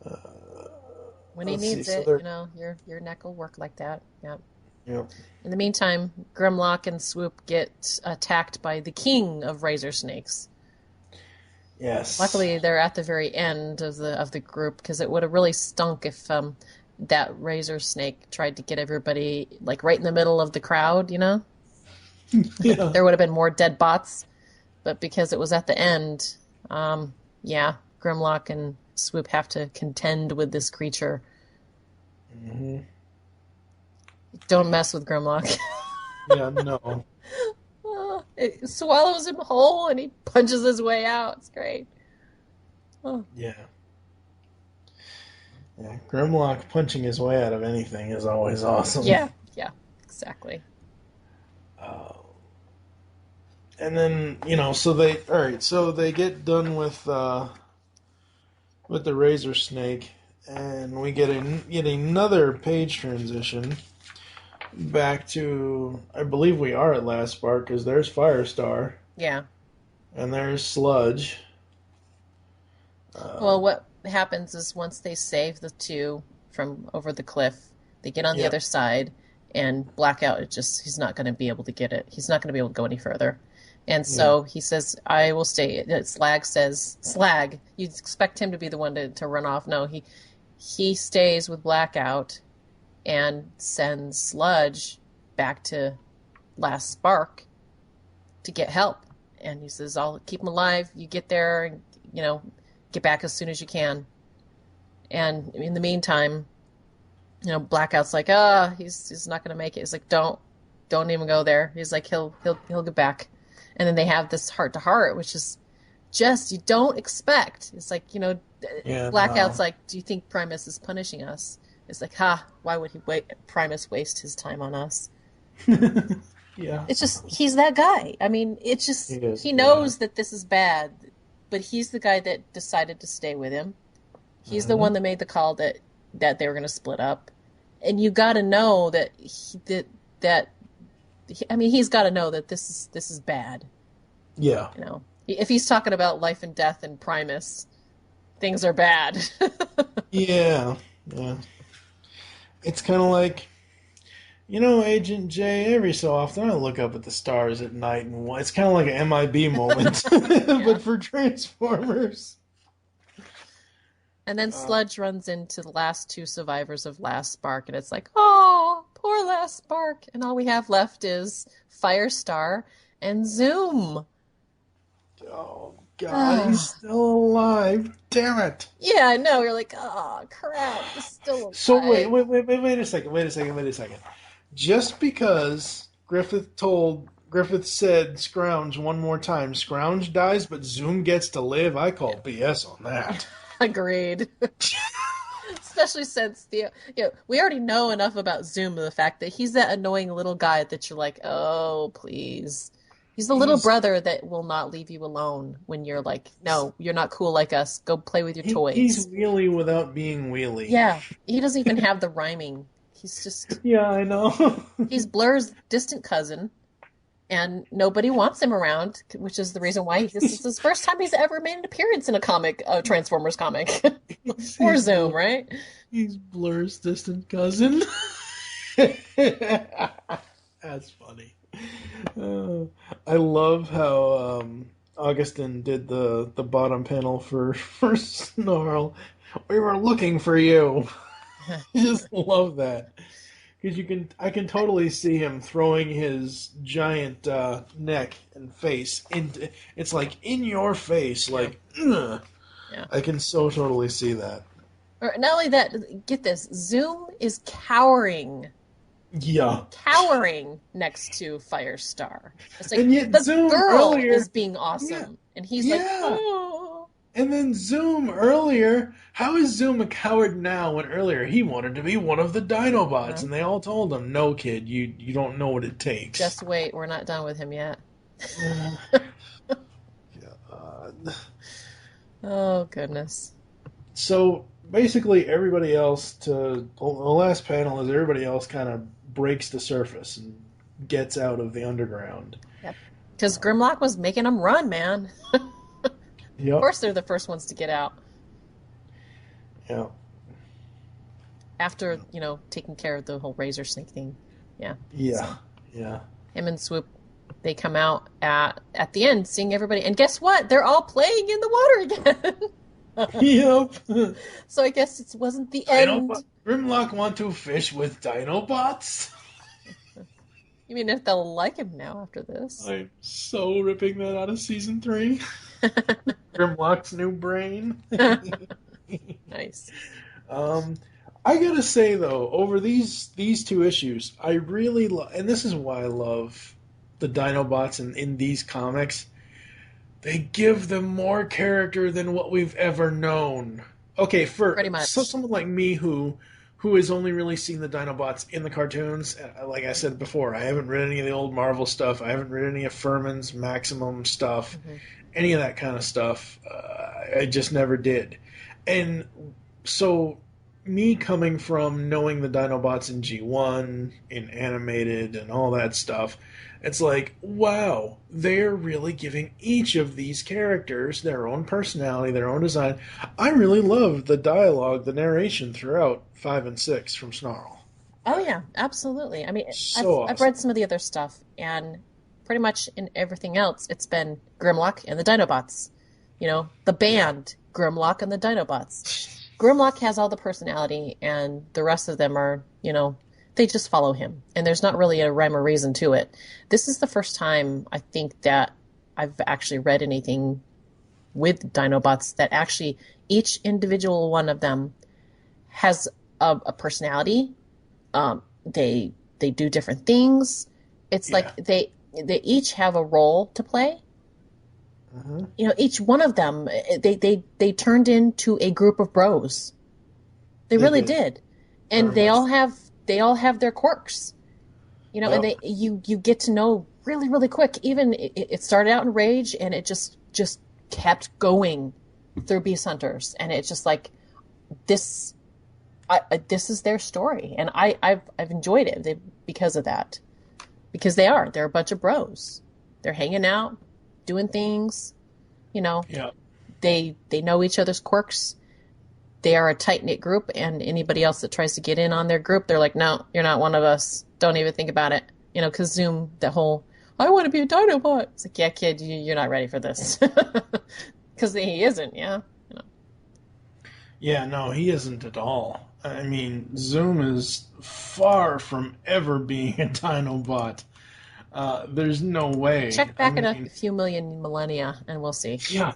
Speaker 3: Uh,
Speaker 4: When he
Speaker 3: let's see.
Speaker 4: needs
Speaker 3: So
Speaker 4: it,
Speaker 3: they're
Speaker 4: your neck will work like that. Yep.
Speaker 3: Yep.
Speaker 4: In the meantime, Grimlock and Swoop get attacked by the king of razor snakes.
Speaker 3: Yes.
Speaker 4: Luckily, they're at the very end of the group, because it would have really stunk if that razor snake tried to get everybody like right in the middle of the crowd.
Speaker 3: Yeah.
Speaker 4: There would have been more dead bots, but because it was at the end, Grimlock and Swoop have to contend with this creature.
Speaker 3: Mm-hmm.
Speaker 4: Don't mess with Grimlock.
Speaker 3: Yeah. No.
Speaker 4: It swallows him whole and he punches his way out. It's great. Oh.
Speaker 3: Yeah. Yeah. Grimlock punching his way out of anything is always awesome.
Speaker 4: Yeah, exactly.
Speaker 3: And then so they get done with the razor snake, and we get another page transition back to, I believe we are at Last Spark, because there's Firestar.
Speaker 4: Yeah.
Speaker 3: And there's Sludge.
Speaker 4: Well, what happens is once they save the two from over the cliff, they get on the other side, and Blackout, he's not going to be able to get it. He's not going to be able to go any further. And so he says, I will stay. Slag says, Slag, you'd expect him to be the one to run off. No, he stays with Blackout and sends Sludge back to Last Spark to get help. And he says, I'll keep him alive. You get there and, get back as soon as you can. And in the meantime, Blackout's like, he's not going to make it. He's like, don't even go there. He's like, he'll get back. And then they have this heart-to-heart, which is just, you don't expect. It's like, Blackout's like, do you think Primus is punishing us? It's like, why would Primus waste his time on us?
Speaker 3: Yeah.
Speaker 4: It's just, he's that guy. I mean, it's just, he knows that this is bad, but he's the guy that decided to stay with him. He's the one that made the call that they were going to split up. And you got to know that he's got to know that this is bad.
Speaker 3: Yeah.
Speaker 4: If he's talking about life and death and Primus, things are bad.
Speaker 3: Yeah. It's kind of like, Agent J, every so often I look up at the stars at night, and it's kind of like an MIB moment, but for Transformers.
Speaker 4: And then Sludge runs into the last two survivors of Last Spark, and it's like, oh, poor Last Spark. And all we have left is Firestar and Zoom.
Speaker 3: Oh, God, he's still alive. Damn it.
Speaker 4: Yeah, I know. You're like, oh, crap, he's still alive.
Speaker 3: So wait a second. Just because Griffith said Scrounge one more time, Scrounge dies, but Zoom gets to live, I call BS on that.
Speaker 4: Agreed. Especially since we already know enough about Zoom, the fact that he's that annoying little guy that you're like, oh, please. He's the little brother that will not leave you alone when you're like, no, you're not cool like us. Go play with your toys.
Speaker 3: He's wheelie without being wheelie.
Speaker 4: Yeah, he doesn't even have the rhyming. He's just...
Speaker 3: Yeah, I know.
Speaker 4: He's Blur's distant cousin, and nobody wants him around, which is the reason why this is his first time he's ever made an appearance in a Transformers comic. Or Zoom, right?
Speaker 3: He's Blur's distant cousin. That's funny. I love how Augustin did the bottom panel for Snarl. We were looking for you. I just love that, because I can totally see him throwing his giant neck and face into. It's like in your face, like. Ugh. Yeah. I can so totally see that.
Speaker 4: Or not only that, get this: Zoom is cowering.
Speaker 3: Yeah.
Speaker 4: Cowering next to Firestar. It's like,
Speaker 3: and yet
Speaker 4: the
Speaker 3: Zoom
Speaker 4: girl
Speaker 3: earlier
Speaker 4: is being awesome. And he's like, oh.
Speaker 3: And then Zoom earlier. How is Zoom a coward now when earlier he wanted to be one of the Dinobots, and they all told him, "No, kid, you don't know what it takes."
Speaker 4: Just wait, we're not done with him yet.
Speaker 3: God.
Speaker 4: Oh, goodness.
Speaker 3: So basically, everybody else the last panel is everybody else kind of breaks the surface and gets out of the underground.
Speaker 4: Yep. Because Grimlock was making them run, man.
Speaker 3: Yep.
Speaker 4: Of course, they're the first ones to get out.
Speaker 3: Yeah.
Speaker 4: After, taking care of the whole razor snake thing. Yeah.
Speaker 3: Yeah.
Speaker 4: So,
Speaker 3: yeah.
Speaker 4: him and Swoop, they come out at the end, seeing everybody. And guess what? They're all playing in the water again.
Speaker 3: Yep.
Speaker 4: So I guess it wasn't the end.
Speaker 3: Grimlock want to fish with Dinobots?
Speaker 4: You mean if they'll like him now after this?
Speaker 3: I'm so ripping that out of season 3. Grimlock's new brain.
Speaker 4: Nice.
Speaker 3: I gotta say though, over these two issues, I really and this is why I love the Dinobots in these comics. They give them more character than what we've ever known. Okay, for
Speaker 4: pretty much.
Speaker 3: So someone like me who has only really seen the Dinobots in the cartoons, like I said before, I haven't read any of the old Marvel stuff. I haven't read any of Furman's Maximum stuff, any of that kind of stuff. I just never did. And so me coming from knowing the Dinobots in G1, in animated, and all that stuff, it's like, wow, they're really giving each of these characters their own personality, their own design. I really love the dialogue, the narration throughout 5 and 6 from Snarl.
Speaker 4: Oh, yeah, absolutely. I mean,
Speaker 3: awesome.
Speaker 4: I've read some of the other stuff, and pretty much in everything else, it's been Grimlock and the Dinobots. The band, Grimlock and the Dinobots. Grimlock has all the personality, and the rest of them are, they just follow him. And there's not really a rhyme or reason to it. This is the first time, I think, that I've actually read anything with Dinobots that actually each individual one of them has a personality. They do different things. It's like they each have a role to play. Each one of them, they turned into a group of bros. They really did. And they all have their quirks. And you get to know really, really quick. Even it started out in Rage, and it just kept going through Beast Hunters, and it's just like this. This is their story, and I've enjoyed it because of that. Because they're a bunch of bros. They're hanging out, doing things.
Speaker 3: Yeah.
Speaker 4: They know each other's quirks. They are a tight-knit group, and anybody else that tries to get in on their group, they're like, no, you're not one of us. Don't even think about it. Because Zoom, the whole, I want to be a Dinobot. It's like, yeah, kid, you're not ready for this. Because he isn't, yeah.
Speaker 3: Yeah, no, he isn't at all. I mean, Zoom is far from ever being a Dinobot. There's no way.
Speaker 4: Check back in a few million millennia, and we'll see.
Speaker 3: Yeah.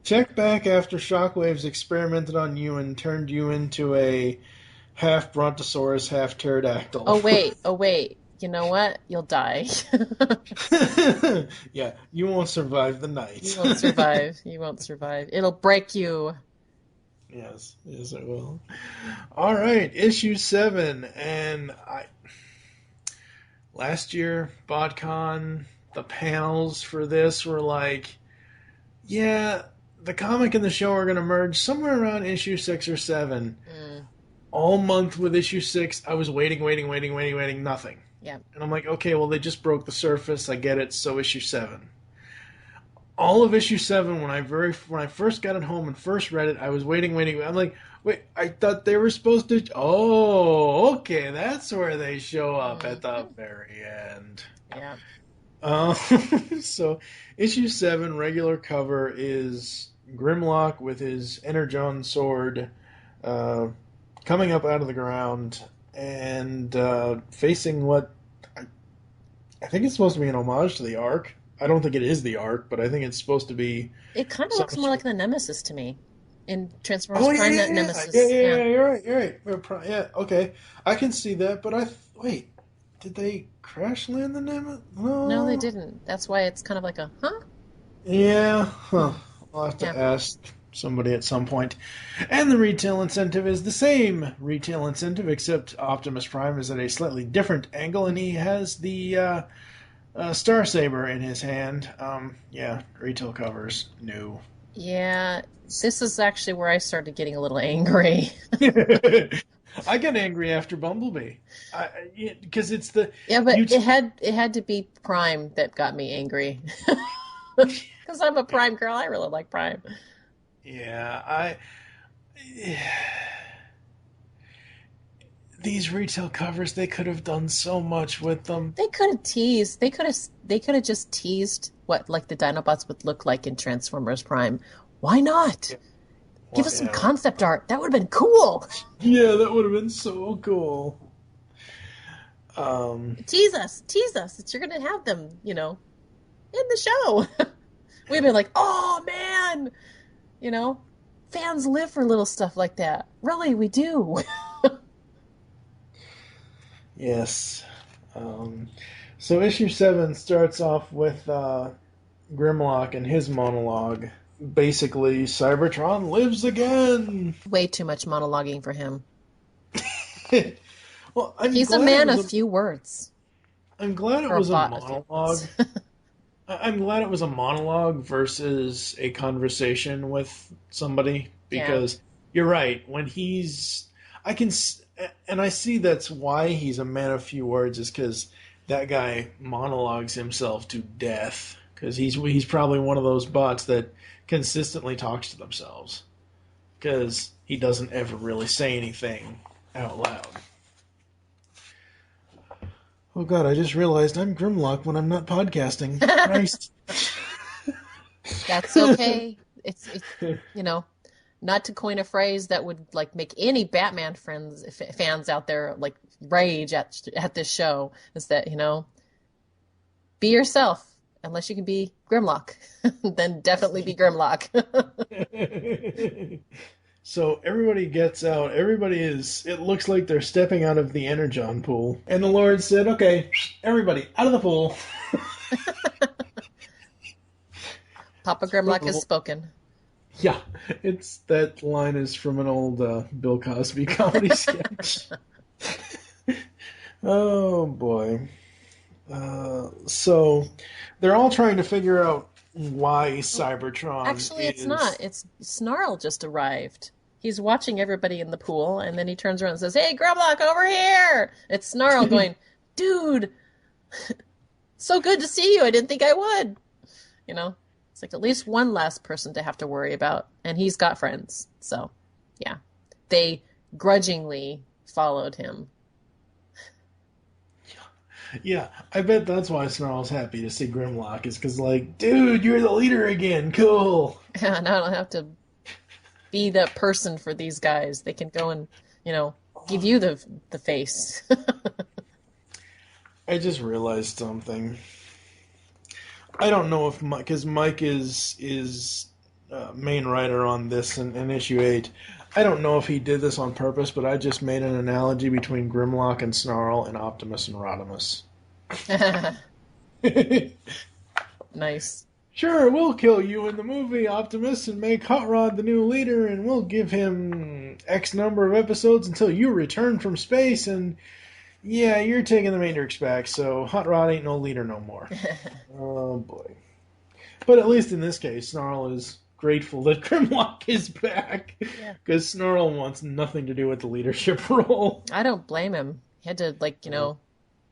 Speaker 3: Check back after Shockwave's experimented on you and turned you into a half Brontosaurus, half pterodactyl.
Speaker 4: Oh, wait. You know what? You'll die.
Speaker 3: Yeah, you won't survive the night.
Speaker 4: You won't survive. It'll break you.
Speaker 3: Yes, it will. All right, issue 7, and last year, BotCon, the panels for this were like, yeah, the comic and the show are going to merge somewhere around issue 6 or 7. All month with issue 6, I was waiting, nothing.
Speaker 4: Yeah.
Speaker 3: And I'm like, okay, well, they just broke the surface. I get it. So issue 7. All of issue 7, when I first got it home and first read it, I was waiting. I'm like, wait, I thought they were supposed to. Oh, okay, that's where they show up at the very end.
Speaker 4: Yeah.
Speaker 3: So issue 7, regular cover, is Grimlock with his Energon sword, coming up out of the ground and facing what I think it's supposed to be an homage to the Ark. I don't think it is the Ark, but I think it's supposed to be.
Speaker 4: It kind of looks more like the Nemesis to me. In Transformers Prime, that Nemesis.
Speaker 3: Yeah, you're right. Yeah, okay. I can see that, but wait, did they crash land the Nemesis?
Speaker 4: No, they didn't. That's why it's kind of like a, huh?
Speaker 3: Yeah, huh. I'll have to ask somebody at some point. And the retail incentive is the same retail incentive, except Optimus Prime is at a slightly different angle, and he has the Star Saber in his hand. Retail covers, no.
Speaker 4: Yeah, this is actually where I started getting a little angry.
Speaker 3: I got angry after Bumblebee, because it's the
Speaker 4: But it had to be Prime that got me angry. Because I'm a Prime girl, I really like Prime.
Speaker 3: Yeah, these retail covers, they could have done so much with them.
Speaker 4: They could have teased. They could have just teased what like the Dinobots would look like in Transformers Prime. Why not?
Speaker 3: Yeah.
Speaker 4: Give us some concept art. That would have been cool.
Speaker 3: Yeah, that would have been so cool.
Speaker 4: Tease us. That you're going to have them, in the show. We'd been like, oh, man. Fans live for little stuff like that. Really, we do.
Speaker 3: Yes. So issue 7 starts off with Grimlock and his monologue. Basically, Cybertron lives again.
Speaker 4: Way too much monologuing for him.
Speaker 3: Well,
Speaker 4: he's a man of few words.
Speaker 3: I'm glad it was a monologue. I'm glad it was a monologue versus a conversation with somebody, because you're right. When I see that's why he's a man of few words, is because that guy monologues himself to death. Because he's probably one of those bots that consistently talks to themselves, because he doesn't ever really say anything out loud. Oh god, I just realized I'm Grimlock when I'm not podcasting. Christ.
Speaker 4: That's okay. It's not to coin a phrase that would like make any Batman fans out there like rage at this show, is that, be yourself. Unless you can be Grimlock, then definitely be Grimlock.
Speaker 3: So everybody gets out. It looks like they're stepping out of the Energon pool. And the Lord said, okay, everybody, out of the pool.
Speaker 4: Papa Grimlock has spoken.
Speaker 3: Yeah, that line is from an old Bill Cosby comedy sketch. Oh, boy. So they're all trying to figure out why Cybertron
Speaker 4: Actually, it's not. It's Snarl just arrived. He's watching everybody in the pool, and then he turns around and says, hey, Grimlock, over here! It's Snarl going, dude, so good to see you. I didn't think I would. It's like at least one less person to have to worry about, and he's got friends. So, yeah. They grudgingly followed him.
Speaker 3: Yeah, I bet that's why Snarl's happy to see Grimlock, is because, like, dude, you're the leader again, cool.
Speaker 4: Yeah, now I don't have to be that person for these guys. They can go and, give you the face.
Speaker 3: I just realized something. I don't know if because Mike is main writer on this in issue 8. I don't know if he did this on purpose, but I just made an analogy between Grimlock and Snarl and Optimus and Rodimus.
Speaker 4: Nice.
Speaker 3: Sure, we'll kill you in the movie, Optimus, and make Hot Rod the new leader, and we'll give him X number of episodes until you return from space, and yeah, you're taking the Matrix back, so Hot Rod ain't no leader no more. Oh, boy. But at least in this case, Snarl is grateful that Grimlock is back, because Snarl wants nothing to do with the leadership role.
Speaker 4: I don't blame him. He had to,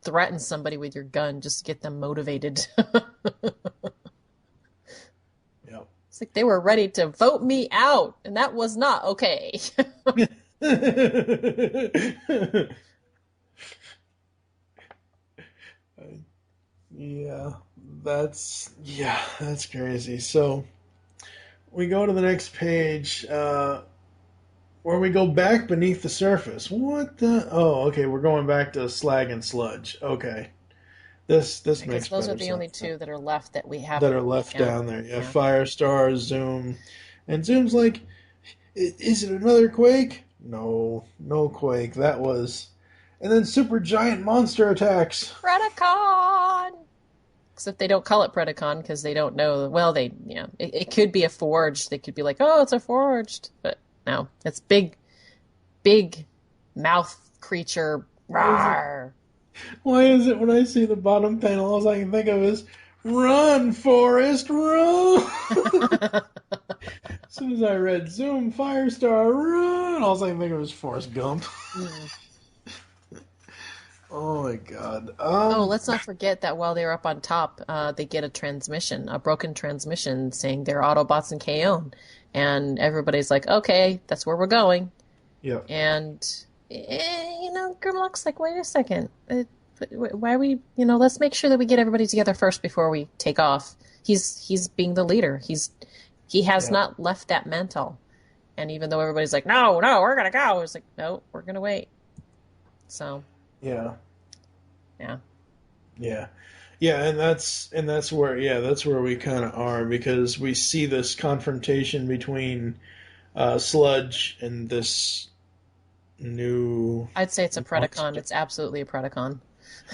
Speaker 4: threaten somebody with your gun just to get them motivated.
Speaker 3: Yep.
Speaker 4: It's like they were ready to vote me out, and that was not okay.
Speaker 3: Yeah, that's crazy. So we go to the next page, where we go back beneath the surface. What the? Oh, okay, we're going back to Slag and Sludge. Okay, this makes better sense.
Speaker 4: Those are the only two that are left that we have.
Speaker 3: That are left down there. Yeah, Firestar, Zoom, and Zoom's like, is it another Quake? No Quake. That was, and then super giant monster attacks.
Speaker 4: Predacon! Because if they don't call it Predacon because they don't know, well, it could be a forged. They could be like, oh, it's a forged. But no, it's big mouth creature. Rawr.
Speaker 3: Why is it when I see the bottom panel, all I can think of is, run, Forrest, run! As soon as I read Zoom, Firestar, run! All I can think of is Forrest Gump. Oh my god.
Speaker 4: Let's not forget that while they're up on top, they get a broken transmission saying they're Autobots and K-On! And everybody's like, okay, that's where we're going.
Speaker 3: Yeah.
Speaker 4: And, Grimlock's like, wait a second. Why are we, let's make sure that we get everybody together first before we take off. He's being the leader. He has not left that mantle. And even though everybody's like, no, we're going to go. It's like, no, we're going to wait. So.
Speaker 3: Yeah.
Speaker 4: Yeah.
Speaker 3: Yeah. Yeah, and that's where we kind of are, because we see this confrontation between Sludge and this new...
Speaker 4: I'd say it's a Predacon. It's absolutely a Predacon.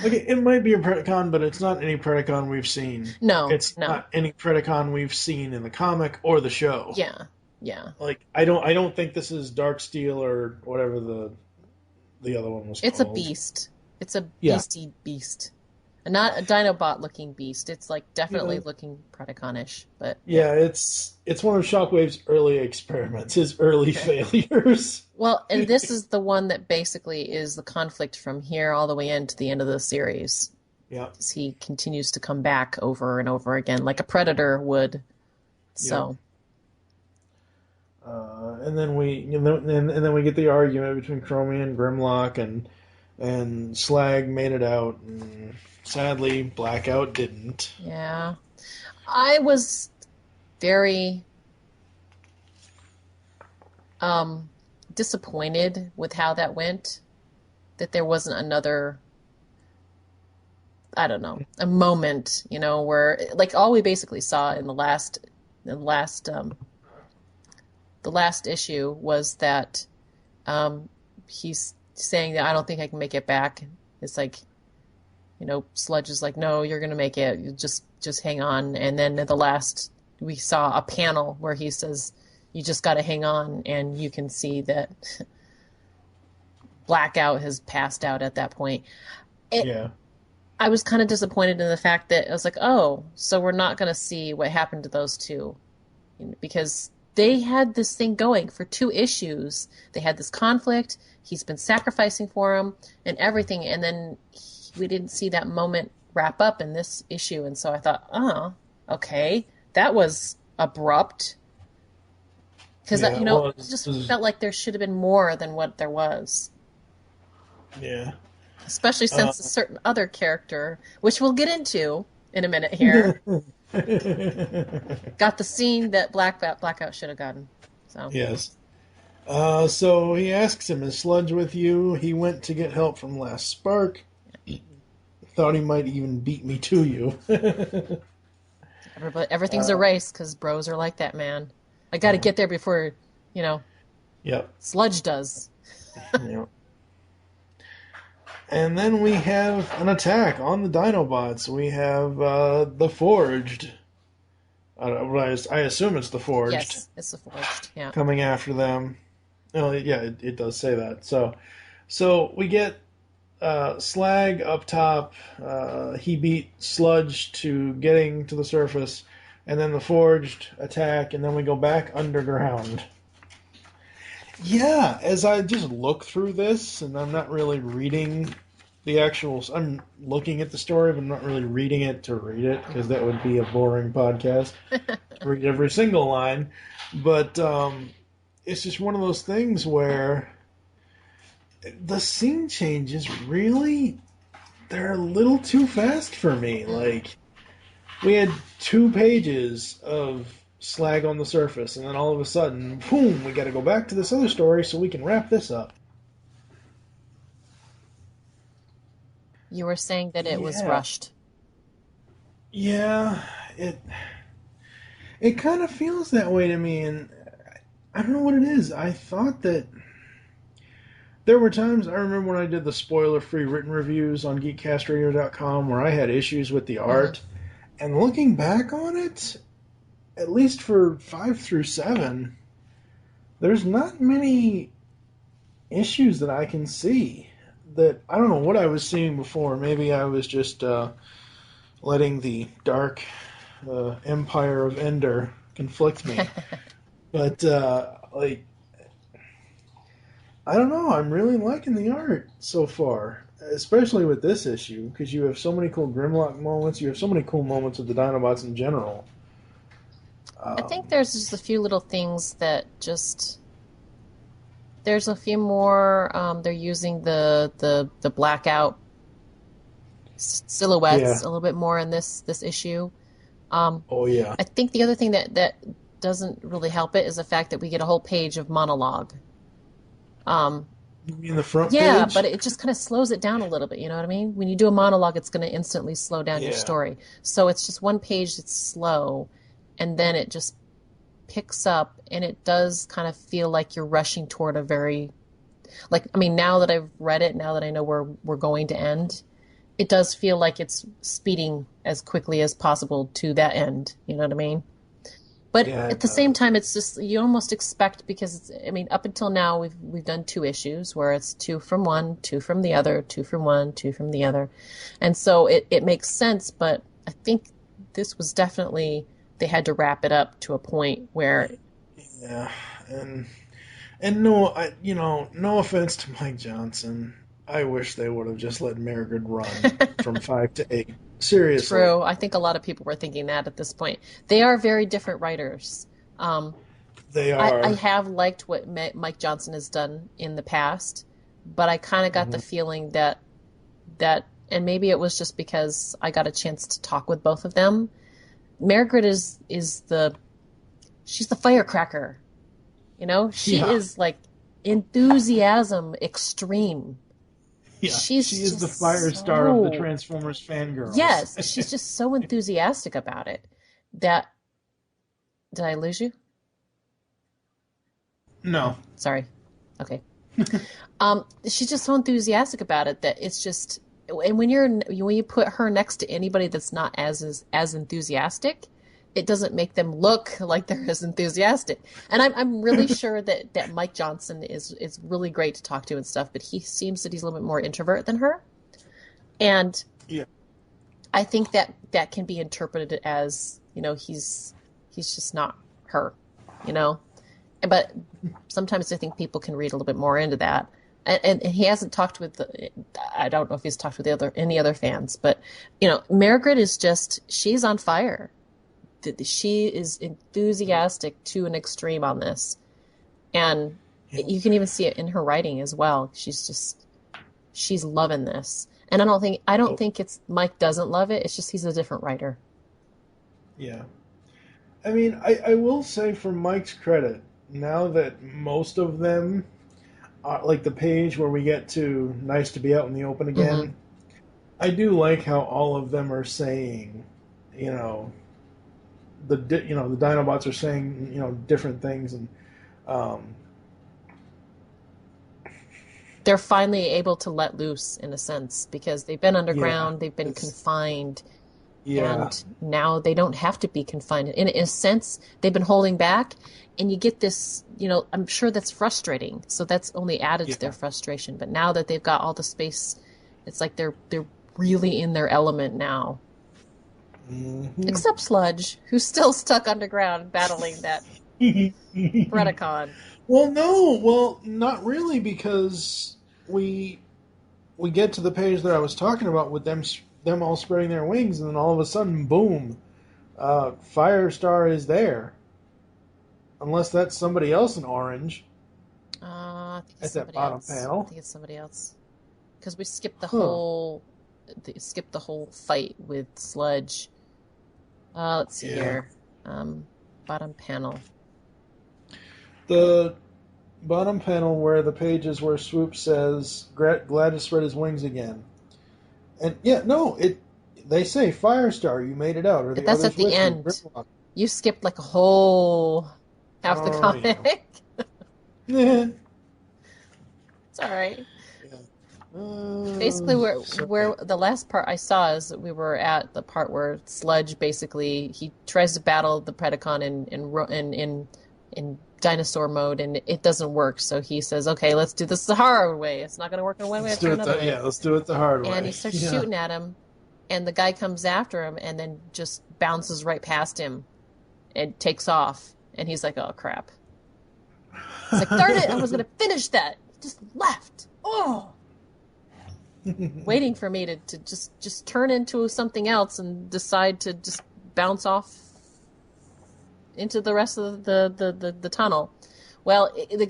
Speaker 3: Okay, it might be a Predacon, but it's not any Predacon we've seen.
Speaker 4: No,
Speaker 3: it's not any Predacon we've seen in the comic or the show.
Speaker 4: Yeah, yeah.
Speaker 3: Like I don't think this is Darksteel or whatever the other one was called.
Speaker 4: It's a beast. It's a beastie beast. Not a Dinobot looking beast. It's like definitely looking Predacon-ish, but
Speaker 3: it's one of Shockwave's early experiments, his early failures.
Speaker 4: Well, and this is the one that basically is the conflict from here all the way into the end of the series.
Speaker 3: Yeah.
Speaker 4: He continues to come back over and over again, like a predator would. So.
Speaker 3: And then we get the argument between Chromie and Grimlock, and Slag made it out, and sadly Blackout didn't.
Speaker 4: Yeah. I was very disappointed with how that went, that there wasn't another, I don't know, a moment, where, like, all we basically saw in the last issue was that he's saying that I don't think I can make it back. It's like, Sludge is like, no, you're going to make it. You just hang on. And then at the last, we saw a panel where he says, you just got to hang on. And you can see that Blackout has passed out at that point. I was kind of disappointed in the fact that I was like, oh, so we're not going to see what happened to those two. Because they had this thing going for 2 issues. They had this conflict. He's been sacrificing for him and everything. And then we didn't see that moment wrap up in this issue. And so I thought, oh, okay, that was abrupt. Because, it just felt like there should have been more than what there was.
Speaker 3: Yeah.
Speaker 4: Especially since a certain other character, which we'll get into in a minute here, got the scene that Blackout should have gotten. So.
Speaker 3: Yes. So he asks him, is Sludge with you? He went to get help from Last Spark. Thought he might even beat me to you.
Speaker 4: Everything's a race because bros are like that, man. I got to get there before,
Speaker 3: Yep.
Speaker 4: Sludge does.
Speaker 3: Yep. And then we have an attack on the Dinobots. We have the Forged. I assume it's the Forged.
Speaker 4: Yes, it's the Forged, yeah.
Speaker 3: Coming after them. Oh, yeah, it does say that. So we get Slag up top. He beat Sludge to getting to the surface. And then the Forged attack, and then we go back underground. Yeah, as I just look through this, and I'm not really reading the actual... I'm looking at the story, but I'm not really reading it to read it, because that would be a boring podcast. Read every single line. But it's just one of those things where the scene changes really... They're a little too fast for me. Like, we had 2 pages of Slag on the surface, and then all of a sudden, boom, we got to go back to this other story so we can wrap this up.
Speaker 4: You were saying that it was rushed.
Speaker 3: Yeah, it kind of feels that way to me, and I don't know what it is. I thought that there were times, I remember when I did the spoiler-free written reviews on geekcastradio.com where I had issues with the art, And looking back on it, at least for 5 through 7, there's not many issues that I can see. That I don't know what I was seeing before. Maybe I was just letting the dark empire of Ender conflict me. But like, I don't know. I'm really liking the art so far, especially with this issue, because you have so many cool Grimlock moments. You have so many cool moments with the Dinobots in general.
Speaker 4: I think there's just a few little things that just. There's a few more. They're using the blackout silhouettes a little bit more in this issue.
Speaker 3: Oh yeah.
Speaker 4: I think the other thing that doesn't really help it is the fact that we get a whole page of monologue.
Speaker 3: You mean the front page?
Speaker 4: Yeah, but it just kind of slows it down a little bit. You know what I mean? When you do a monologue, it's going to instantly slow down your story. So it's just one page that's slow, and then it just picks up, and it does kind of feel like you're rushing toward a very, now that I've read it, now that I know where we're going to end, it does feel like it's speeding as quickly as possible to that end. You know what I mean? But at the same time, it's just, you almost expect, because up until now we've done 2 issues where it's 2 from one, 2 from the other, 2 from one, 2 from the other, and so it makes sense. But I think this was definitely, they had to wrap it up to a point where,
Speaker 3: and no, no offense to Mike Johnson, I wish they would have just let Margaret run from 5 to 8. Seriously.
Speaker 4: True. I think a lot of people were thinking that at this point. They are very different writers.
Speaker 3: They are.
Speaker 4: I have liked what Mike Johnson has done in the past, but I kind of got the feeling that, and maybe it was just because I got a chance to talk with both of them. Margaret is she's the firecracker. She is like enthusiasm extreme.
Speaker 3: Yeah, she is the fire star of the Transformers fangirls.
Speaker 4: Yes, she's just so enthusiastic about it that... Did I lose you?
Speaker 3: No.
Speaker 4: Sorry. Okay. She's just so enthusiastic about it that it's just... And when you put her next to anybody that's not as enthusiastic, it doesn't make them look like they're as enthusiastic. And I'm really sure that Mike Johnson is really great to talk to and stuff, but he seems that he's a little bit more introvert than her. And I think that can be interpreted as, he's just not her, But sometimes I think people can read a little bit more into that. And he hasn't talked with I don't know if he's talked with any other fans, but Margaret is she's on fire. She is enthusiastic to an extreme on this, and you can even see it in her writing as well. She's loving this, and I don't think it's Mike doesn't love it. It's just he's a different writer.
Speaker 3: Yeah, I will say, for Mike's credit, now that most of them are like the page where we get to nice to be out in the open again, I do like how all of them are saying, the Dinobots are saying different things, and
Speaker 4: they're finally able to let loose in a sense, because they've been underground, they've been confined, and now they don't have to be confined. In a sense, they've been holding back, and you get this, I'm sure that's frustrating. So that's only added to their frustration. But now that they've got all the space, it's like they're really in their element now. Mm-hmm. Except Sludge, who's still stuck underground battling that Predacon.
Speaker 3: Well, not really, because we get to the page that I was talking about with them all spreading their wings, and then all of a sudden, boom, Firestar is there. Unless that's somebody else in orange.
Speaker 4: I think it's
Speaker 3: at that bottom
Speaker 4: else.
Speaker 3: panel.
Speaker 4: I think it's somebody else, because we skipped the whole fight with Sludge. Let's see here. Bottom panel.
Speaker 3: The bottom panel where the page is where Swoop says, "Glad to spread his wings again." And they say, "Firestar, you made it out." Or
Speaker 4: but that's at the end. You skipped like a whole half the comic.
Speaker 3: Yeah.
Speaker 4: It's all right.
Speaker 3: Yeah.
Speaker 4: Basically,
Speaker 3: Sorry.
Speaker 4: where the last part I saw is that we were at the part where Sludge basically he tries to battle the Predacon in dinosaur mode, and it doesn't work. So he says, "Okay, let's do this the hard way. It's not going to work in one way,
Speaker 3: Let's
Speaker 4: it's
Speaker 3: do it
Speaker 4: another way."
Speaker 3: yeah, let's do it the hard way.
Speaker 4: And he starts
Speaker 3: Yeah.
Speaker 4: shooting at him, and the guy comes after him, and then just bounces right past him, and takes off. And he's like, "Oh crap!" It's like, "Darn it! I was going to finish that. He just left." Oh. Waiting for me to just turn into something else and decide to just bounce off into the rest of the tunnel. Well, the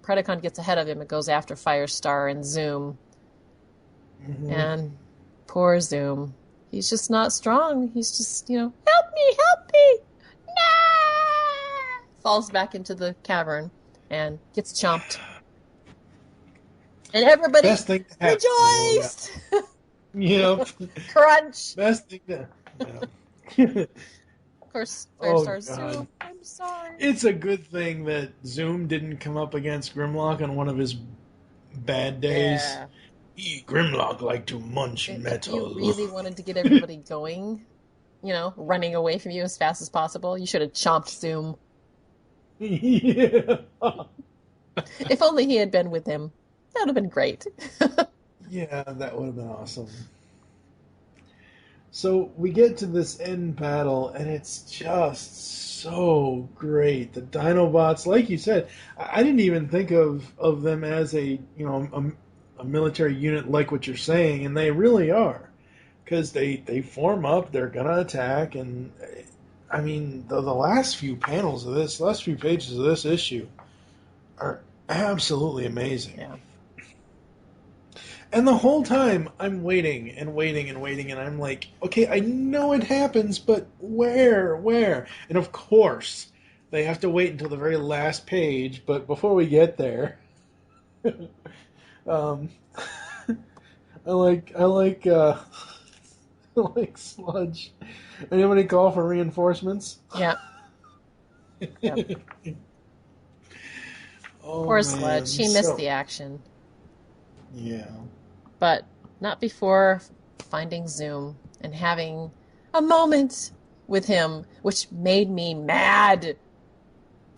Speaker 4: Predacon gets ahead of him and goes after Firestar and Zoom.
Speaker 3: Mm-hmm.
Speaker 4: And poor Zoom. He's just not strong. He's just, help me! Nah! Falls back into the cavern and gets chomped. And everybody rejoiced!
Speaker 3: Yep.
Speaker 4: Crunch!
Speaker 3: Best thing to
Speaker 4: Of course, Firestar's Zoom. I'm sorry.
Speaker 3: It's a good thing that Zoom didn't come up against Grimlock on one of his bad days.
Speaker 4: Yeah.
Speaker 3: Grimlock like to munch metal.
Speaker 4: If you really wanted to get everybody going, running away from you as fast as possible, you should have chomped Zoom.
Speaker 3: Yeah.
Speaker 4: If only he had been with him. That would have been great.
Speaker 3: Yeah, that would have been awesome. So we get to this end battle, and it's just so great. The Dinobots, like you said, I didn't even think of them as a military unit like what you're saying, and they really are, because they form up, they're gonna attack, and I mean the last few pages of this issue are absolutely amazing.
Speaker 4: Yeah.
Speaker 3: And the whole time, I'm waiting and waiting and waiting, and I'm like, okay, I know it happens, but where? And of course, they have to wait until the very last page, but before we get there, I like Sludge. Anybody call for reinforcements?
Speaker 4: Yeah. Yep.
Speaker 3: Oh,
Speaker 4: Poor
Speaker 3: man.
Speaker 4: Sludge. He missed the action.
Speaker 3: Yeah.
Speaker 4: But not before finding Zoom and having a moment with him, which made me mad.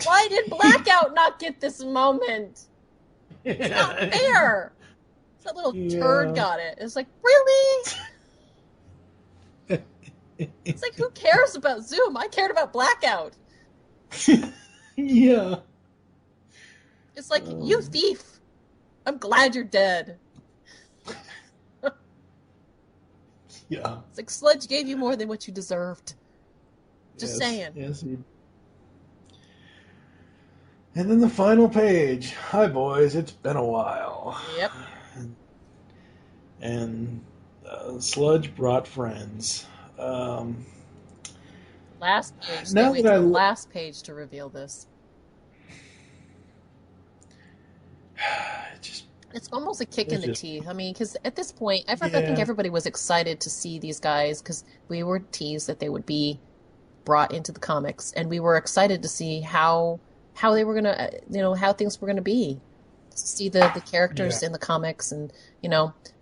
Speaker 4: Why did Blackout not get this moment? It's not fair. That little turd got it. It's like, really? It's like, who cares about Zoom? I cared about Blackout.
Speaker 3: Yeah.
Speaker 4: It's like, you thief. I'm glad you're dead.
Speaker 3: Yeah.
Speaker 4: It's like Sludge gave you more than what you deserved. Just saying.
Speaker 3: Yes, he... And then the final page. Hi, boys. It's been a while.
Speaker 4: Yep.
Speaker 3: And Sludge brought friends.
Speaker 4: Last page.
Speaker 3: Now
Speaker 4: Wait
Speaker 3: that
Speaker 4: till the last page to reveal this. It's almost a kick in the teeth. I mean, because at this point, I think everybody was excited to see these guys because we were teased that they would be brought into the comics, and we were excited to see how they were gonna, how things were gonna be. To see the characters in the comics, and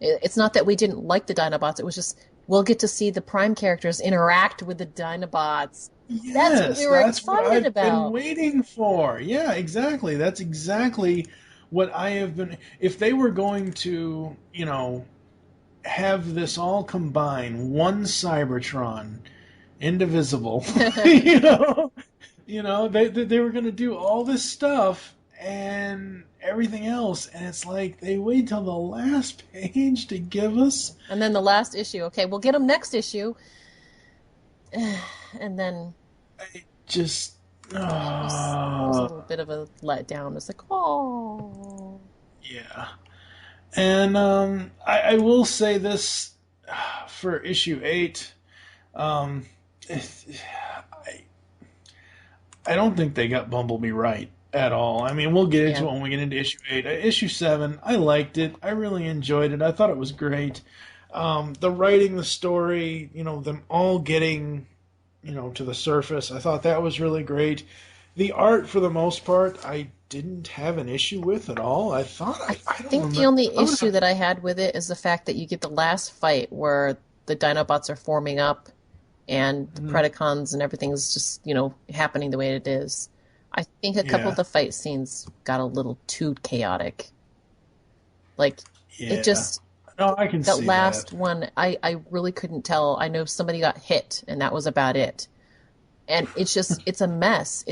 Speaker 4: it's not that we didn't like the Dinobots. It was just we'll get to see the Prime characters interact with the Dinobots.
Speaker 3: Yes,
Speaker 4: that's what we were excited about.
Speaker 3: Been waiting for. Yeah, exactly. That's exactly what I have been. If they were going to, have this all combine, one Cybertron, indivisible, they were going to do all this stuff and everything else, and it's like they wait till the last page to give us.
Speaker 4: And then the last issue. Okay, we'll get them next issue. And then
Speaker 3: it just
Speaker 4: it was a little bit of a letdown. It's like, oh.
Speaker 3: Yeah. And I will say this for issue 8. I don't think they got Bumblebee right at all. I mean, we'll get into it when we get into issue 8. Issue 7, I liked it. I really enjoyed it. I thought it was great. The writing, the story, them all getting, to the surface. I thought that was really great. The art, for the most part, I didn't have an issue with at all. I thought
Speaker 4: I
Speaker 3: I don't
Speaker 4: think the
Speaker 3: remember.
Speaker 4: only issue that I had with it is the fact that you get the last fight where the Dinobots are forming up and the Predacons and everything's just, happening the way it is. I think a couple of
Speaker 3: Yeah,
Speaker 4: the fight scenes got a little too chaotic. Like, it
Speaker 3: yeah.
Speaker 4: just,
Speaker 3: No, I can
Speaker 4: that
Speaker 3: see that.
Speaker 4: last one, I really couldn't tell. I know somebody got hit, and that was about it. And it's a mess.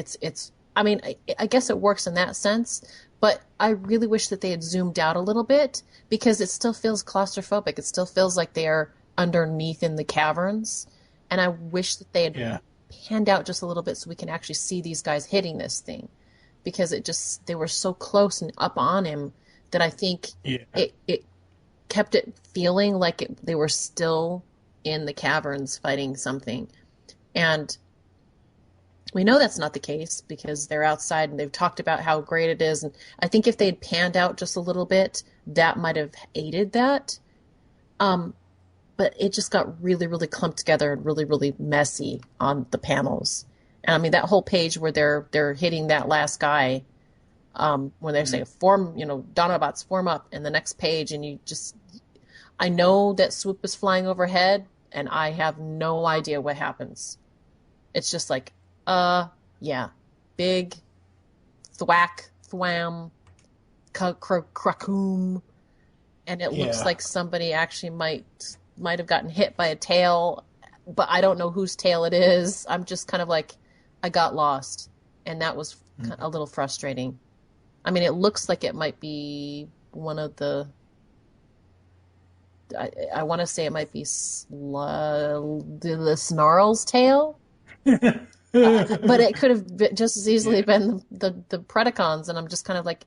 Speaker 4: I mean, I guess it works in that sense, but I really wish that they had zoomed out a little bit because it still feels claustrophobic. It still feels like they are underneath in the caverns. And I wish that they had
Speaker 3: Yeah,
Speaker 4: panned out just a little bit so we can actually see these guys hitting this thing because they were so close and up on him that I think
Speaker 3: yeah,
Speaker 4: it kept it feeling like they were still in the caverns fighting something. And we know that's not the case because they're outside and they've talked about how great it is. And I think if they had panned out just a little bit, that might have aided that. But it just got really, really clumped together and really, really messy on the panels. And I mean, that whole page where they're hitting that last guy, when they're saying form, Dinobots form up, and the next page, and I know that Swoop is flying overhead, and I have no idea what happens. It's just like, yeah, big, thwack, thwam, crackoom, and it looks
Speaker 3: yeah.
Speaker 4: like somebody actually might have gotten hit by a tail, but I don't know whose tail it is. I'm just kind of like, I got lost, and that was a little frustrating. I mean, it looks like it might be one of the. I want to say it might be the Snarl's tail. But it could have just as easily been the Predacons, and I'm just kind of like,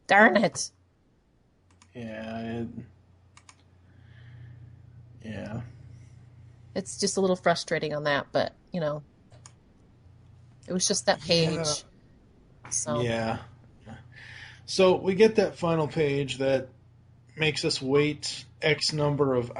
Speaker 4: darn it.
Speaker 3: Yeah, yeah.
Speaker 4: It's just a little frustrating on that, but it was just that page.
Speaker 3: Yeah.
Speaker 4: So
Speaker 3: Yeah. So we get that final page that makes us wait X number of.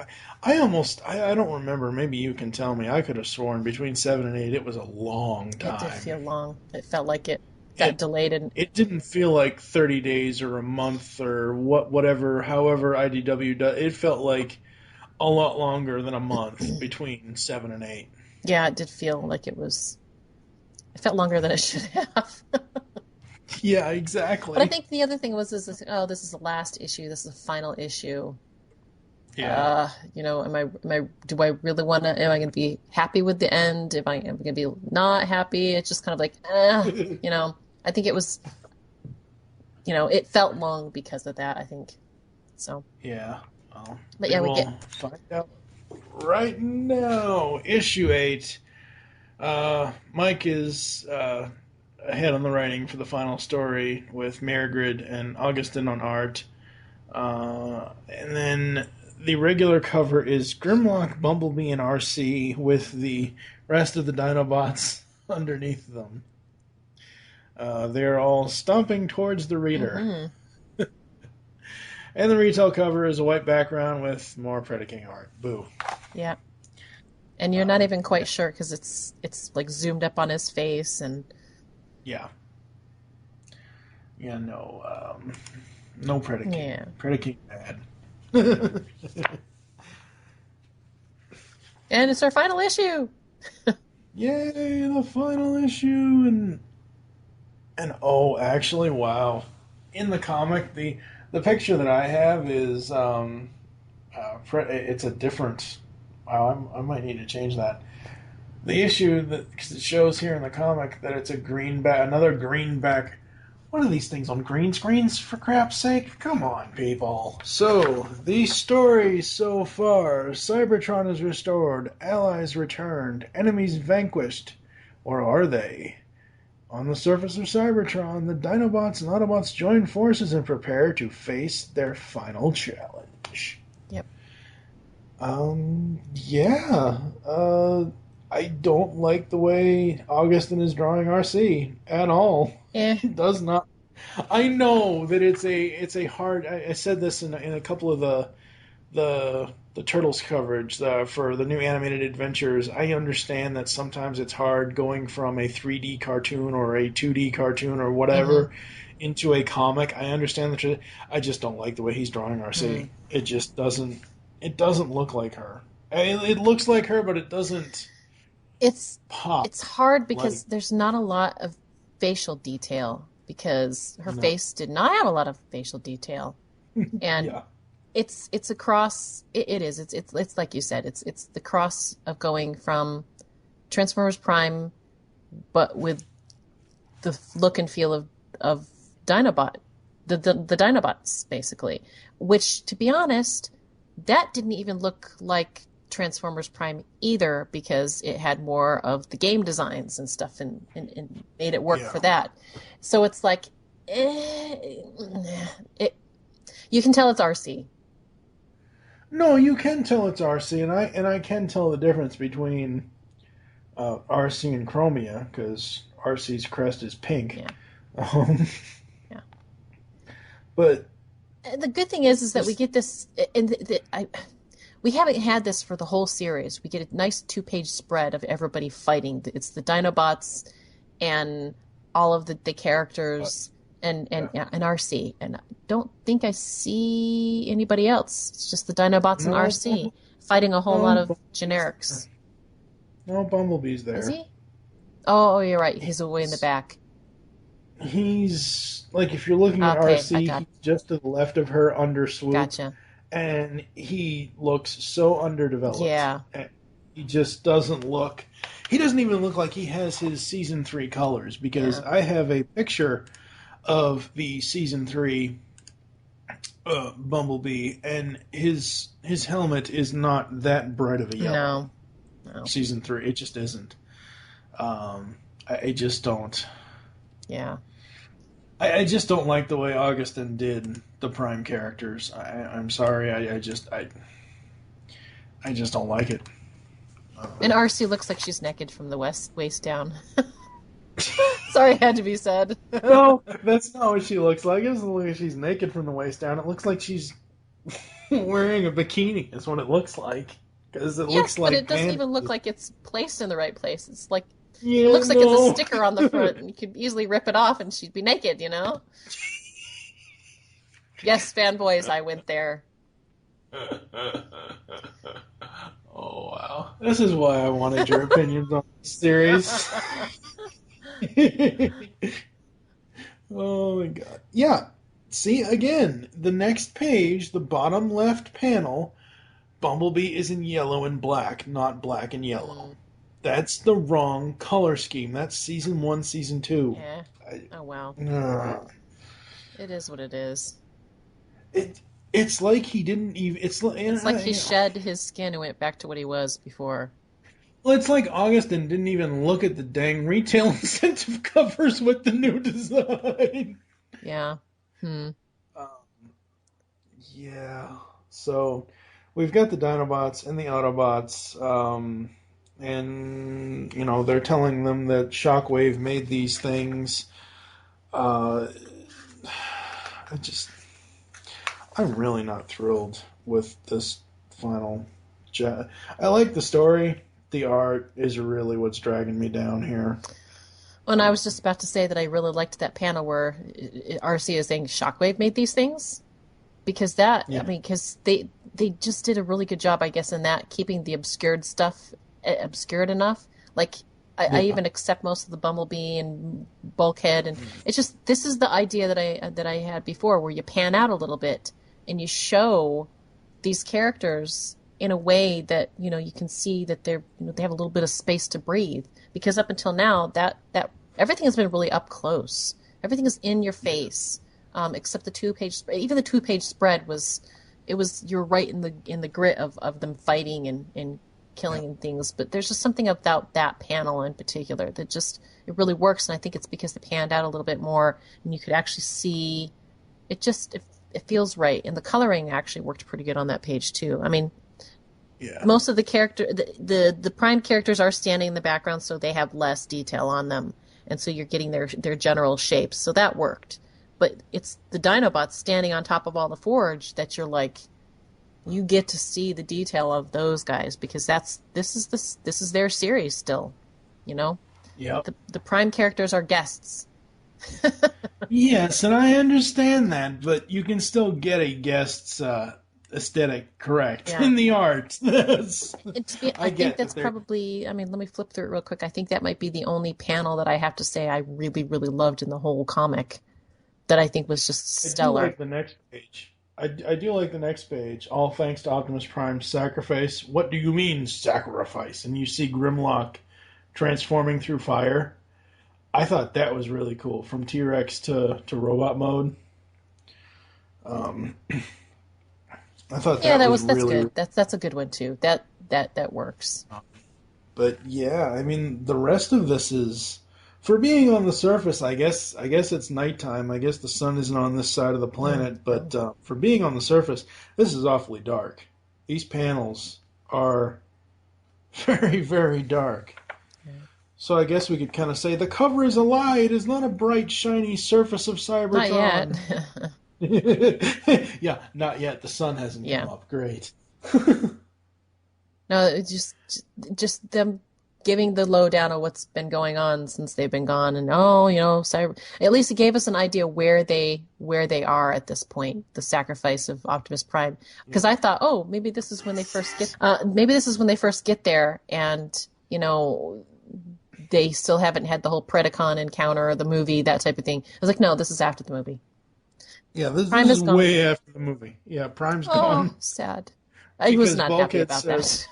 Speaker 3: I don't remember. Maybe you can tell me. I could have sworn between 7 and 8 it was a long time.
Speaker 4: it did feel long. It felt like it got delayed. And
Speaker 3: It didn't feel like 30 days or a month or whatever. However, IDW does. It felt like a lot longer than a month between 7 and 8.
Speaker 4: yeah, it did feel like it felt longer than it should have.
Speaker 3: Yeah, exactly.
Speaker 4: But I think the other thing was, this is the last issue. This is the final issue.
Speaker 3: Yeah.
Speaker 4: Do I really want to, am I going to be happy with the end? Am I going to be not happy? It's just kind of like, I think it was, it felt long because of that, I think. So.
Speaker 3: Yeah. Well,
Speaker 4: but yeah, we get.
Speaker 3: Find out right now. Issue 8. Mike is ahead on the writing for the final story with Marigrid and Augustin on art. And then the regular cover is Grimlock, Bumblebee, and RC with the rest of the Dinobots underneath them. They're all stomping towards the reader.
Speaker 4: Mm-hmm.
Speaker 3: And the retail cover is a white background with more Predaking art. Boo.
Speaker 4: Yeah. And you're not even quite sure because it's like zoomed up on his face and.
Speaker 3: Yeah. Yeah, no Predaking.
Speaker 4: Yeah.
Speaker 3: Predaking bad.
Speaker 4: And it's our final issue.
Speaker 3: Yay, the final issue and oh, actually, wow. In the comic, the picture that I have is it's a different. Wow, I might need to change that. The issue because it shows here in the comic that it's another greenback. What are these things on green screens, for crap's sake? Come on, people. So, the story so far: Cybertron is restored, allies returned, enemies vanquished. Or are they? On the surface of Cybertron, the Dinobots and Autobots join forces and prepare to face their final challenge.
Speaker 4: Yep.
Speaker 3: Yeah. I don't like the way Augustin is drawing RC at all. It does not. I know that it's a hard. I said this in a couple of the Turtles coverage for the new animated adventures, I understand that sometimes it's hard going from a 3D cartoon or a 2D cartoon or whatever into a comic. I understand I just don't like the way he's drawing RC. It just doesn't. It doesn't look like her. It looks like her, but it doesn't.
Speaker 4: It's
Speaker 3: pop.
Speaker 4: It's hard because there's not a lot of facial detail because her face did not have a lot of facial detail, and. Yeah. It's a cross. It is. It's like you said. It's the cross of going from Transformers Prime, but with the look and feel of Dinobot, the Dinobots basically. Which, to be honest, that didn't even look like Transformers Prime either because it had more of the game designs and stuff and made it work for that. So it's like, you can tell it's RC.
Speaker 3: No, you can tell it's RC, and I can tell the difference between RC and Chromia because RC's crest is pink.
Speaker 4: Yeah. Yeah.
Speaker 3: But
Speaker 4: the good thing is that we get this, and we haven't had this for the whole series. We get a nice 2-page spread of everybody fighting. It's the Dinobots and all of the characters. And RC, and I don't think I see anybody else. It's just the Dinobots and RC fighting a whole lot of generics.
Speaker 3: No, Bumblebee's there.
Speaker 4: Is he? Oh, you're right. He's away in the back.
Speaker 3: He's like if you're looking at RC, he's just to the left of her under Swoop.
Speaker 4: Gotcha.
Speaker 3: And he looks so underdeveloped.
Speaker 4: Yeah.
Speaker 3: He just doesn't look. He doesn't even look like he has his season 3 colors because I have a picture of the season 3 Bumblebee, and his helmet is not that bright of a yellow. No. Season 3, it just isn't. I just don't.
Speaker 4: Yeah.
Speaker 3: I just don't like the way Augustin did the Prime characters. I'm sorry. I just don't like it.
Speaker 4: And RC looks like she's naked from the waist down. Sorry, it had to be said.
Speaker 3: No, that's not what she looks like. It doesn't look like she's naked from the waist down. It looks like she's wearing a bikini. Is what it looks like. Because it looks like.
Speaker 4: But it doesn't even look like it's placed in the right place. It's like it looks like it's a sticker on the front, and you could easily rip it off, and she'd be naked. You know. Yes, fanboys, I went there.
Speaker 3: Oh wow! This is why I wanted your opinions on this series. Oh my god. Yeah. See, again, the next page, the bottom left panel, Bumblebee is in yellow and black, not black and yellow. That's the wrong color scheme. That's season 1, season 2.
Speaker 4: Yeah. Oh wow. It is what it is.
Speaker 3: It's like he didn't even. It's
Speaker 4: like he shed his skin and went back to what he was before.
Speaker 3: Well, it's like Augustin didn't even look at the dang retail incentive covers with the new design.
Speaker 4: Yeah.
Speaker 3: Yeah. So we've got the Dinobots and the Autobots, and they're telling them that Shockwave made these things. I'm really not thrilled with this final. I like the story. The art is really what's dragging me down here.
Speaker 4: Well, and I was just about to say that I really liked that panel where RC is saying Shockwave made these things. Because because they just did a really good job, I guess, in that, keeping the obscured stuff obscured enough. Like, I even accept most of the Bumblebee and Bulkhead, and it's just, this is the idea that I had before, where you pan out a little bit and you show these characters in a way that you can see that they have a little bit of space to breathe, because up until now that everything has been really up close. Everything is in your face, except the 2-page spread. Even the 2-page spread you're right in the grit of them fighting and killing and things. But there's just something about that panel in particular that just it really works, and I think it's because it panned out a little bit more and you could actually see it. Just it feels right, and the coloring actually worked pretty good on that page too. I mean.
Speaker 3: Yeah.
Speaker 4: Most of the the Prime characters are standing in the background, so they have less detail on them, and so you're getting their general shapes. So that worked, but it's the Dinobots standing on top of all the forge that you're like, you get to see the detail of those guys because this is their series still, you know.
Speaker 3: Yep.
Speaker 4: The Prime characters are guests.
Speaker 3: Yes, and I understand that, but you can still get a guest's aesthetic correct in the art.
Speaker 4: I think that's probably. I mean, let me flip through it real quick. I think that might be the only panel that I have to say I really, really loved in the whole comic. That I think was just stellar.
Speaker 3: I do like the next page. I do like the next page. All thanks to Optimus Prime's sacrifice. What do you mean, sacrifice? And you see Grimlock transforming through fire. I thought that was really cool. From T-Rex to robot mode. I thought that was
Speaker 4: that's
Speaker 3: really
Speaker 4: good. That's a good one too. That works.
Speaker 3: But yeah, I mean the rest of this is, for being on the surface, I guess it's nighttime. I guess the sun isn't on this side of the planet, but for being on the surface, this is awfully dark. These panels are very, very dark. So I guess we could kind of say the cover is a lie. It is not a bright, shiny surface of Cybertron.
Speaker 4: Not yet.
Speaker 3: Yeah, not yet. The sun hasn't come up. Great.
Speaker 4: No, it's just them giving the lowdown of what's been going on since they've been gone, and Cyber. At least it gave us an idea where they are at this point. The sacrifice of Optimus Prime, because I thought, maybe this is when they first get. Maybe this is when they first get there, and they still haven't had the whole Predacon encounter, the movie, that type of thing. I was like, no, this is after the movie.
Speaker 3: Yeah, this is way after the movie. Yeah, Prime's gone.
Speaker 4: Sad. I was not happy about that.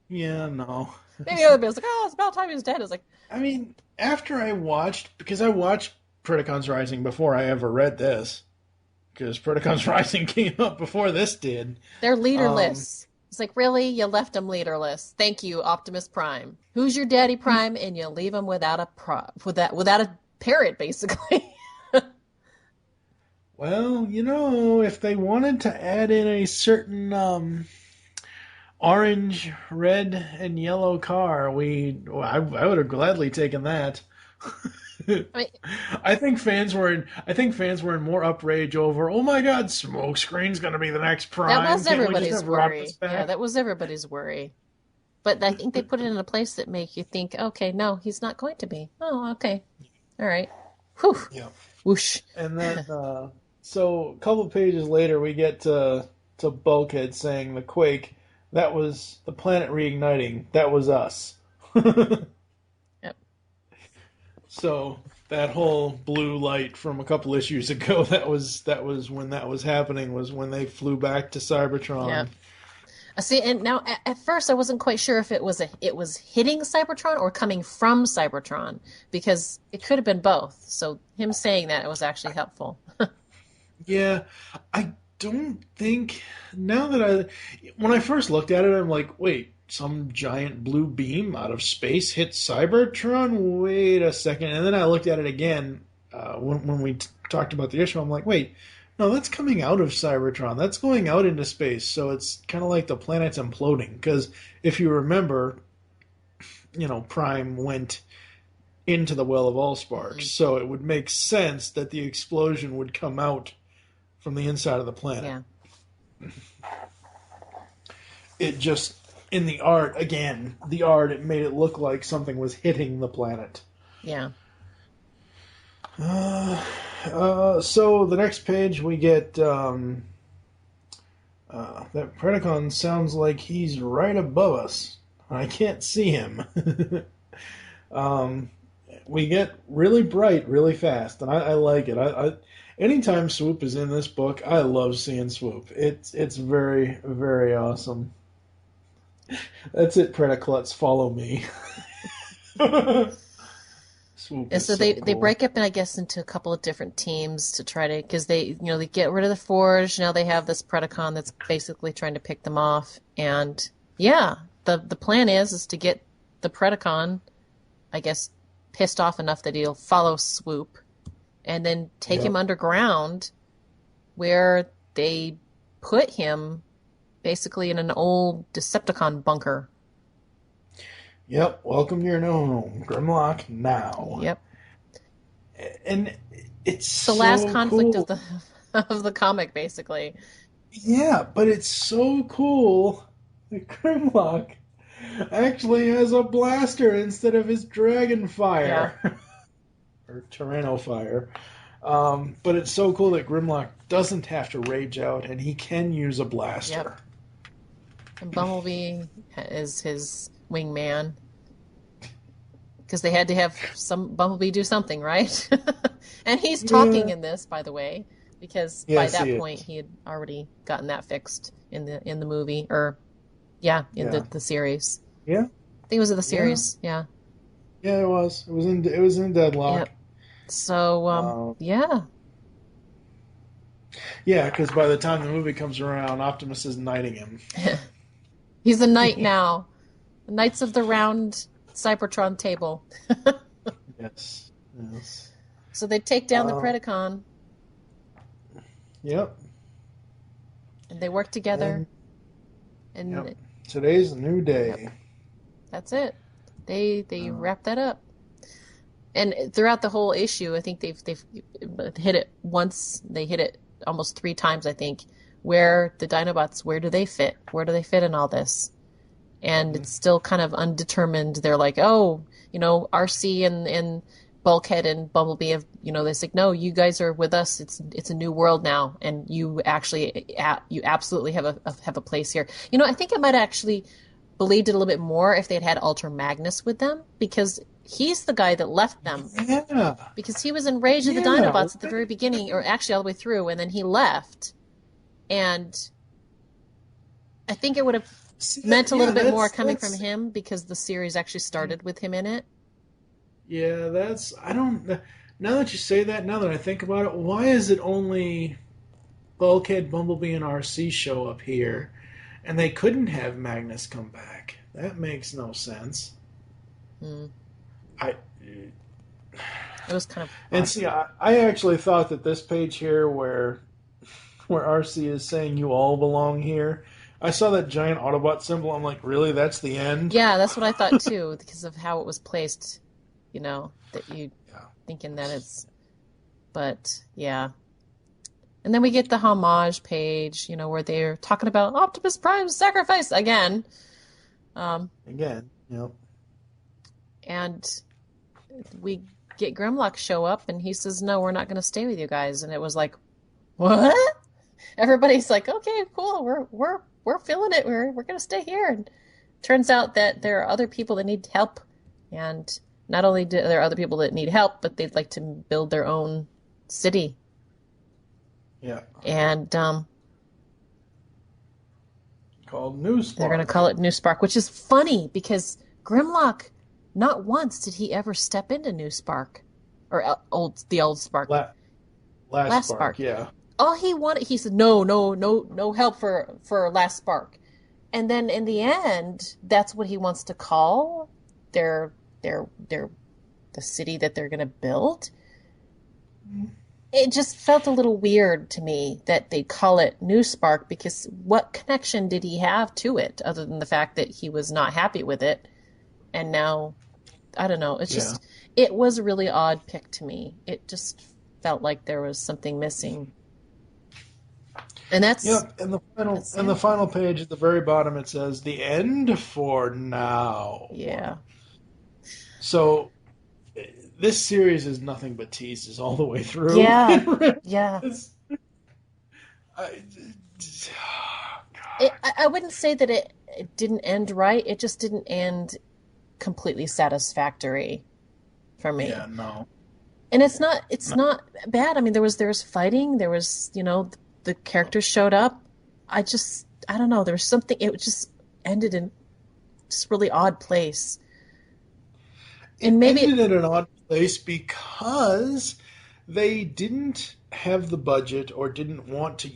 Speaker 3: Yeah, no.
Speaker 4: Maybe other people was like, it's about time he was dead. I was like,
Speaker 3: I mean, after I watched Predacons Rising before I ever read this, because Predacons Rising came up before this did.
Speaker 4: They're leaderless. It's like, really? You left them leaderless. Thank you, Optimus Prime. Who's your daddy, Prime? And you leave him without a parrot, basically.
Speaker 3: Well, if they wanted to add in a certain orange, red, and yellow car, I would have gladly taken that. I think fans were in more outrage over, oh my God, Smokescreen's going to be the next Prime.
Speaker 4: That was everybody's worry. Yeah, that was everybody's worry. But I think they put it in a place that make you think, okay, no, he's not going to be. Oh, okay, all right. Whew.
Speaker 3: Yeah.
Speaker 4: Whoosh.
Speaker 3: And then, so a couple of pages later, we get to Bulkhead saying the quake. That was the planet reigniting. That was us.
Speaker 4: Yep.
Speaker 3: So that whole blue light from a couple issues ago, that was when that was happening, was when they flew back to Cybertron.
Speaker 4: Yeah. See, and now at first I wasn't quite sure if it was hitting Cybertron or coming from Cybertron, because it could have been both. So him saying that, it was actually helpful.
Speaker 3: Yeah, I don't think, when I first looked at it, I'm like, wait, some giant blue beam out of space hit Cybertron? Wait a second. And then I looked at it again when we talked about the issue. I'm like, wait, no, that's coming out of Cybertron. That's going out into space. So it's kind of like the planet's imploding. Because if you remember, Prime went into the Well of Allsparks. Mm-hmm. So it would make sense that the explosion would come out from the inside of the planet. Yeah. It just, in the art, it made it look like something was hitting the planet.
Speaker 4: Yeah.
Speaker 3: So the next page we get that Predacon sounds like he's right above us. I can't see him. We get really bright really fast, and I like it. Anytime Swoop is in this book, I love seeing Swoop. It's very, very awesome. That's it, Predaclutz, follow me.
Speaker 4: And so they break up, I guess, into a couple of different teams to try to, because they get rid of the Forge. Now they have this Predacon that's basically trying to pick them off. And yeah, the plan is to get the Predacon, I guess, pissed off enough that he'll follow Swoop, and then take him underground, where they put him basically in an old Decepticon bunker.
Speaker 3: Yep, welcome to your new home, Grimlock now.
Speaker 4: Yep.
Speaker 3: And it's
Speaker 4: the last conflict
Speaker 3: cool.
Speaker 4: of the comic, basically.
Speaker 3: Yeah, but it's so cool that Grimlock actually has a blaster instead of his dragon
Speaker 4: Yeah.
Speaker 3: fire or Tyranno fire. But it's so cool that Grimlock doesn't have to rage out and he can use a
Speaker 4: Yep.
Speaker 3: blaster.
Speaker 4: And Bumblebee is his wingman because they had to have some Bumblebee do something, right? And he's talking
Speaker 3: Yeah.
Speaker 4: in this, by the way, because by
Speaker 3: Yes,
Speaker 4: that
Speaker 3: he
Speaker 4: point
Speaker 3: is.
Speaker 4: he had already gotten that fixed in the movie, or yeah, in
Speaker 3: Yeah.
Speaker 4: the series.
Speaker 3: Yeah.
Speaker 4: I think it was in the
Speaker 3: Yeah.
Speaker 4: series. Yeah.
Speaker 3: Yeah, it was. It was in Deadlock.
Speaker 4: Yep. So
Speaker 3: Um,
Speaker 4: yeah.
Speaker 3: yeah, because by the time the movie comes around, Optimus is knighting him.
Speaker 4: He's a knight now. The Knights of the Round Cybertron table.
Speaker 3: Yes. Yes.
Speaker 4: So they take down the
Speaker 3: Uh,
Speaker 4: Predacon
Speaker 3: yep.
Speaker 4: and they work together,
Speaker 3: And
Speaker 4: and
Speaker 3: yep. Today's a new day.
Speaker 4: yep, that's it. They wrap that up. And throughout the whole issue, I think they've hit it once. They hit it almost three times, I think. Where the Dinobots, where do they fit? Where do they fit in all this? And it's still kind of undetermined. They're like, oh, RC and Bulkhead and Bumblebee have, they say, no, you guys are with us. It's a new world now, and you absolutely have a place here. I think I might actually believed it a little bit more if they'd had Ultra Magnus with them, because he's the guy that left them,
Speaker 3: Yeah.
Speaker 4: because he was in Rage of the
Speaker 3: Yeah.
Speaker 4: Dinobots at the very beginning, or actually all the way through, and then he left. And I think it would have
Speaker 3: See,
Speaker 4: meant a little bit more
Speaker 3: that's-
Speaker 4: coming
Speaker 3: that's-
Speaker 4: from him, because the series actually started with him in it.
Speaker 3: Yeah, I don't. Now that you say that, now that I think about it, why is it only Bulkhead, Bumblebee, and RC show up here, and they couldn't have Magnus come back? That makes no sense.
Speaker 4: Hmm.
Speaker 3: I
Speaker 4: It was kind of
Speaker 3: and
Speaker 4: odd.
Speaker 3: see, I actually thought that this page here, where RC is saying "you all belong here," I saw that giant Autobot symbol. I'm like, really? That's the end?
Speaker 4: Yeah, that's what I thought too, because of how it was placed. That you
Speaker 3: Yeah.
Speaker 4: thinking that it's, but yeah. And then we get the homage page, where they're talking about Optimus Prime's sacrifice again.
Speaker 3: Again, yep.
Speaker 4: And we get Grimlock show up, and he says, no, we're not going to stay with you guys. And it was like, what? Everybody's like, okay, cool. We're feeling it. We're going to stay here. And turns out that there are other people that need help. And not only are there other people that need help, but they'd like to build their own city.
Speaker 3: Yeah.
Speaker 4: And
Speaker 3: Called New Spark.
Speaker 4: they're going to call it New Spark, which is funny because Grimlock, not once did he ever step into New Spark, or the old Spark.
Speaker 3: Last
Speaker 4: Spark.
Speaker 3: Spark, yeah.
Speaker 4: All he wanted, he said, no help for Last Spark. And then in the end, that's what he wants to call their the city that they're going to build. It just felt a little weird to me that they call it New Spark, because what connection did he have to it other than the fact that he was not happy with it? And now, I don't know. It's just, it was a really odd pick to me. It just felt like there was something missing. And that's
Speaker 3: Yep, and the final page at the very bottom it says the end for now.
Speaker 4: yeah.
Speaker 3: So this series is nothing but teases all the way through.
Speaker 4: Yeah. Yeah.
Speaker 3: I,
Speaker 4: I wouldn't say that it didn't end right. It just didn't end completely satisfactory for me.
Speaker 3: yeah, no.
Speaker 4: And it's not bad. I mean, there was fighting. There was, the characters showed up. I don't know. There was something. It just ended in just really odd place. And maybe
Speaker 3: ended in an odd place because they didn't have the budget, or didn't want to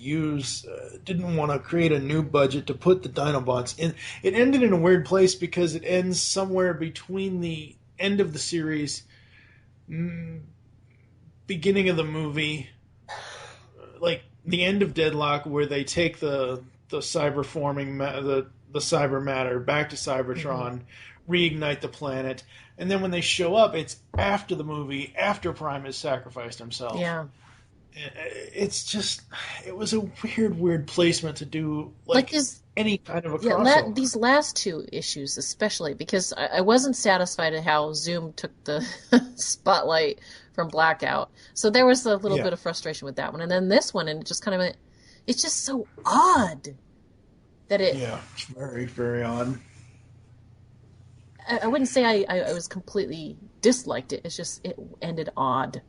Speaker 3: create a new budget to put the Dinobots in. It ended in a weird place because it ends somewhere between the end of the series, beginning of the movie, like the end of Deadlock, where they take the cyber forming the cyber matter back to Cybertron, reignite the planet, and then when they show up, it's after the movie, after Prime has sacrificed himself.
Speaker 4: yeah.
Speaker 3: it's just, it was a weird placement to do
Speaker 4: Like this,
Speaker 3: any kind of a
Speaker 4: yeah,
Speaker 3: crossover.
Speaker 4: these last two issues especially, because I wasn't satisfied at how Zoom took the spotlight from Blackout. So there was a little
Speaker 3: Yeah.
Speaker 4: bit of frustration with that one. And then this one, and it just kind of, it's just so odd that it,
Speaker 3: Yeah, it's very, very odd.
Speaker 4: I wouldn't say I was completely disliked it. It's just, it ended odd.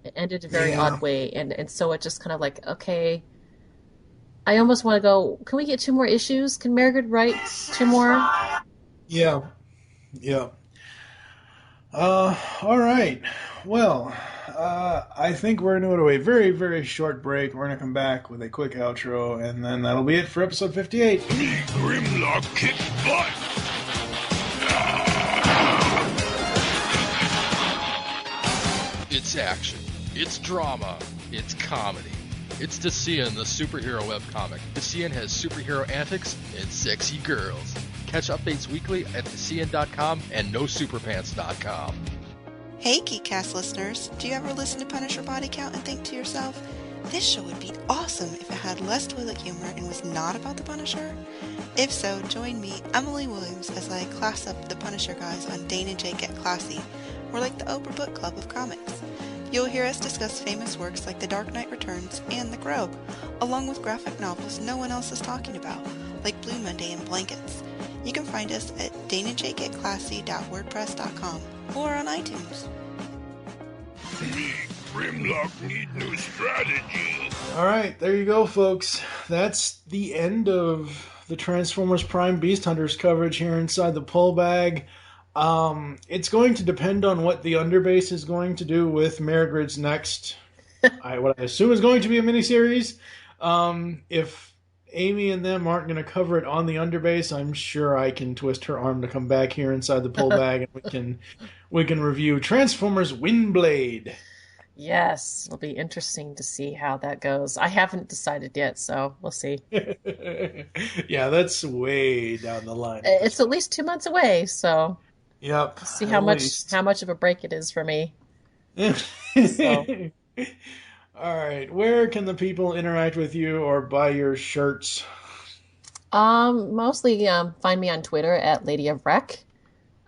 Speaker 4: It ended a very
Speaker 3: Yeah.
Speaker 4: odd way. And so it just kind of like, okay, I almost want to go, can we get 2 more issues? Can Margaret write 2 more?
Speaker 3: Yeah. Yeah. All right. Well, I think we're going to go to a very, very short break. We're going to come back with a quick outro, and then that'll be it for episode 58.
Speaker 1: Grimlock kick butt.
Speaker 5: It's action. It's drama. It's comedy. It's Decian, the superhero webcomic. Decian has superhero antics and sexy girls. Catch updates weekly at Decian.com and NoSuperPants.com.
Speaker 6: Hey Geekcast listeners, do you ever listen to Punisher Body Count and think to yourself, this show would be awesome if it had less toilet humor and was not about the Punisher? If so, join me, Emily Williams, as I class up the Punisher guys on Dane and Jake Get Classy. We're like the Oprah Book Club of comics. You'll hear us discuss famous works like The Dark Knight Returns and The Crow, along with graphic novels no one else is talking about, like Blue Monday and Blankets. You can find us at daneandjakegetclassy.wordpress.com or on iTunes.
Speaker 1: Me, Grimlock, need new strategy.
Speaker 3: All right, there you go, folks. That's the end of the Transformers Prime Beast Hunters coverage here inside the pull bag. It's going to depend on what the Underbase is going to do with Marigrid's next, what I assume is going to be a miniseries. If Amy and them aren't going to cover it on the Underbase, I'm sure I can twist her arm to come back here inside the pull bag, and we can review Transformers Windblade.
Speaker 4: Yes, it'll be interesting to see how that goes. I haven't decided yet, so we'll see.
Speaker 3: Yeah, that's way down the line.
Speaker 4: It's at least 2 months away, so
Speaker 3: Yep.
Speaker 4: see how much of a break it is for me. So.
Speaker 3: All right, where can the people interact with you or buy your shirts?
Speaker 4: Mostly find me on Twitter at Lady of Wreck.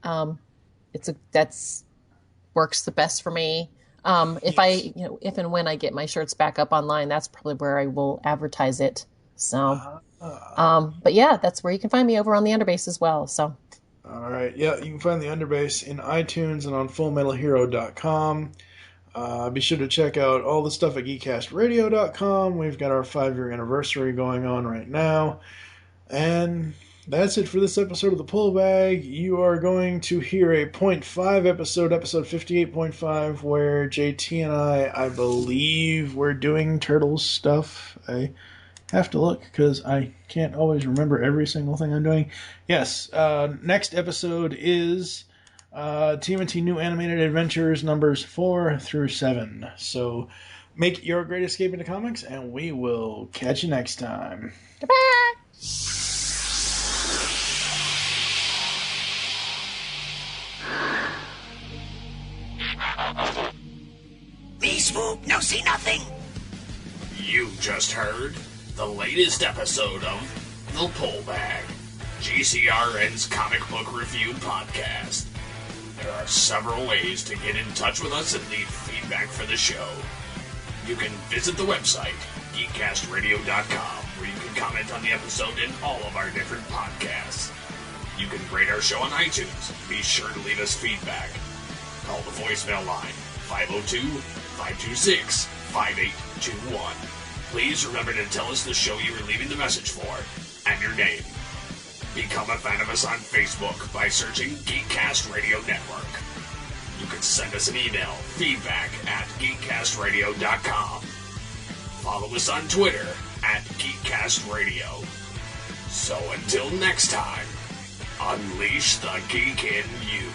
Speaker 4: That's works the best for me. If and when I get my shirts back up online, that's probably where I will advertise it. So, but yeah, that's where you can find me over on the Underbase as well. So,
Speaker 3: all right, yeah, you can find the Underbase in iTunes and on FullMetalHero.com. Be sure to check out all the stuff at GeekCastRadio.com. We've got our 5-year anniversary going on right now. And that's it for this episode of The Pull Bag. You are going to hear a .5 episode 58.5, where JT and I believe we're doing Turtles stuff. I have to look because I can't always remember every single thing I'm doing. Yes, next episode is TMNT New Animated Adventures numbers 4 through 7. So make your great escape into comics, and we will catch you next time.
Speaker 4: goodbye.
Speaker 7: Me swoop, no see nothing.
Speaker 2: You just heard the latest episode of The Pull Bag, GCRN's comic book review podcast. There are several ways to get in touch with us and leave feedback for the show. You can visit the website, geekcastradio.com, where you can comment on the episode and all of our different podcasts. You can rate our show on iTunes. Be sure to leave us feedback. Call the voicemail line, 502-526-5821. Please remember to tell us the show you were leaving the message for and your name. Become a fan of us on Facebook by searching Geekcast Radio Network. You can send us an email, feedback@geekcastradio.com. Follow us on Twitter @GeekcastRadio. So until next time, unleash the geek in you.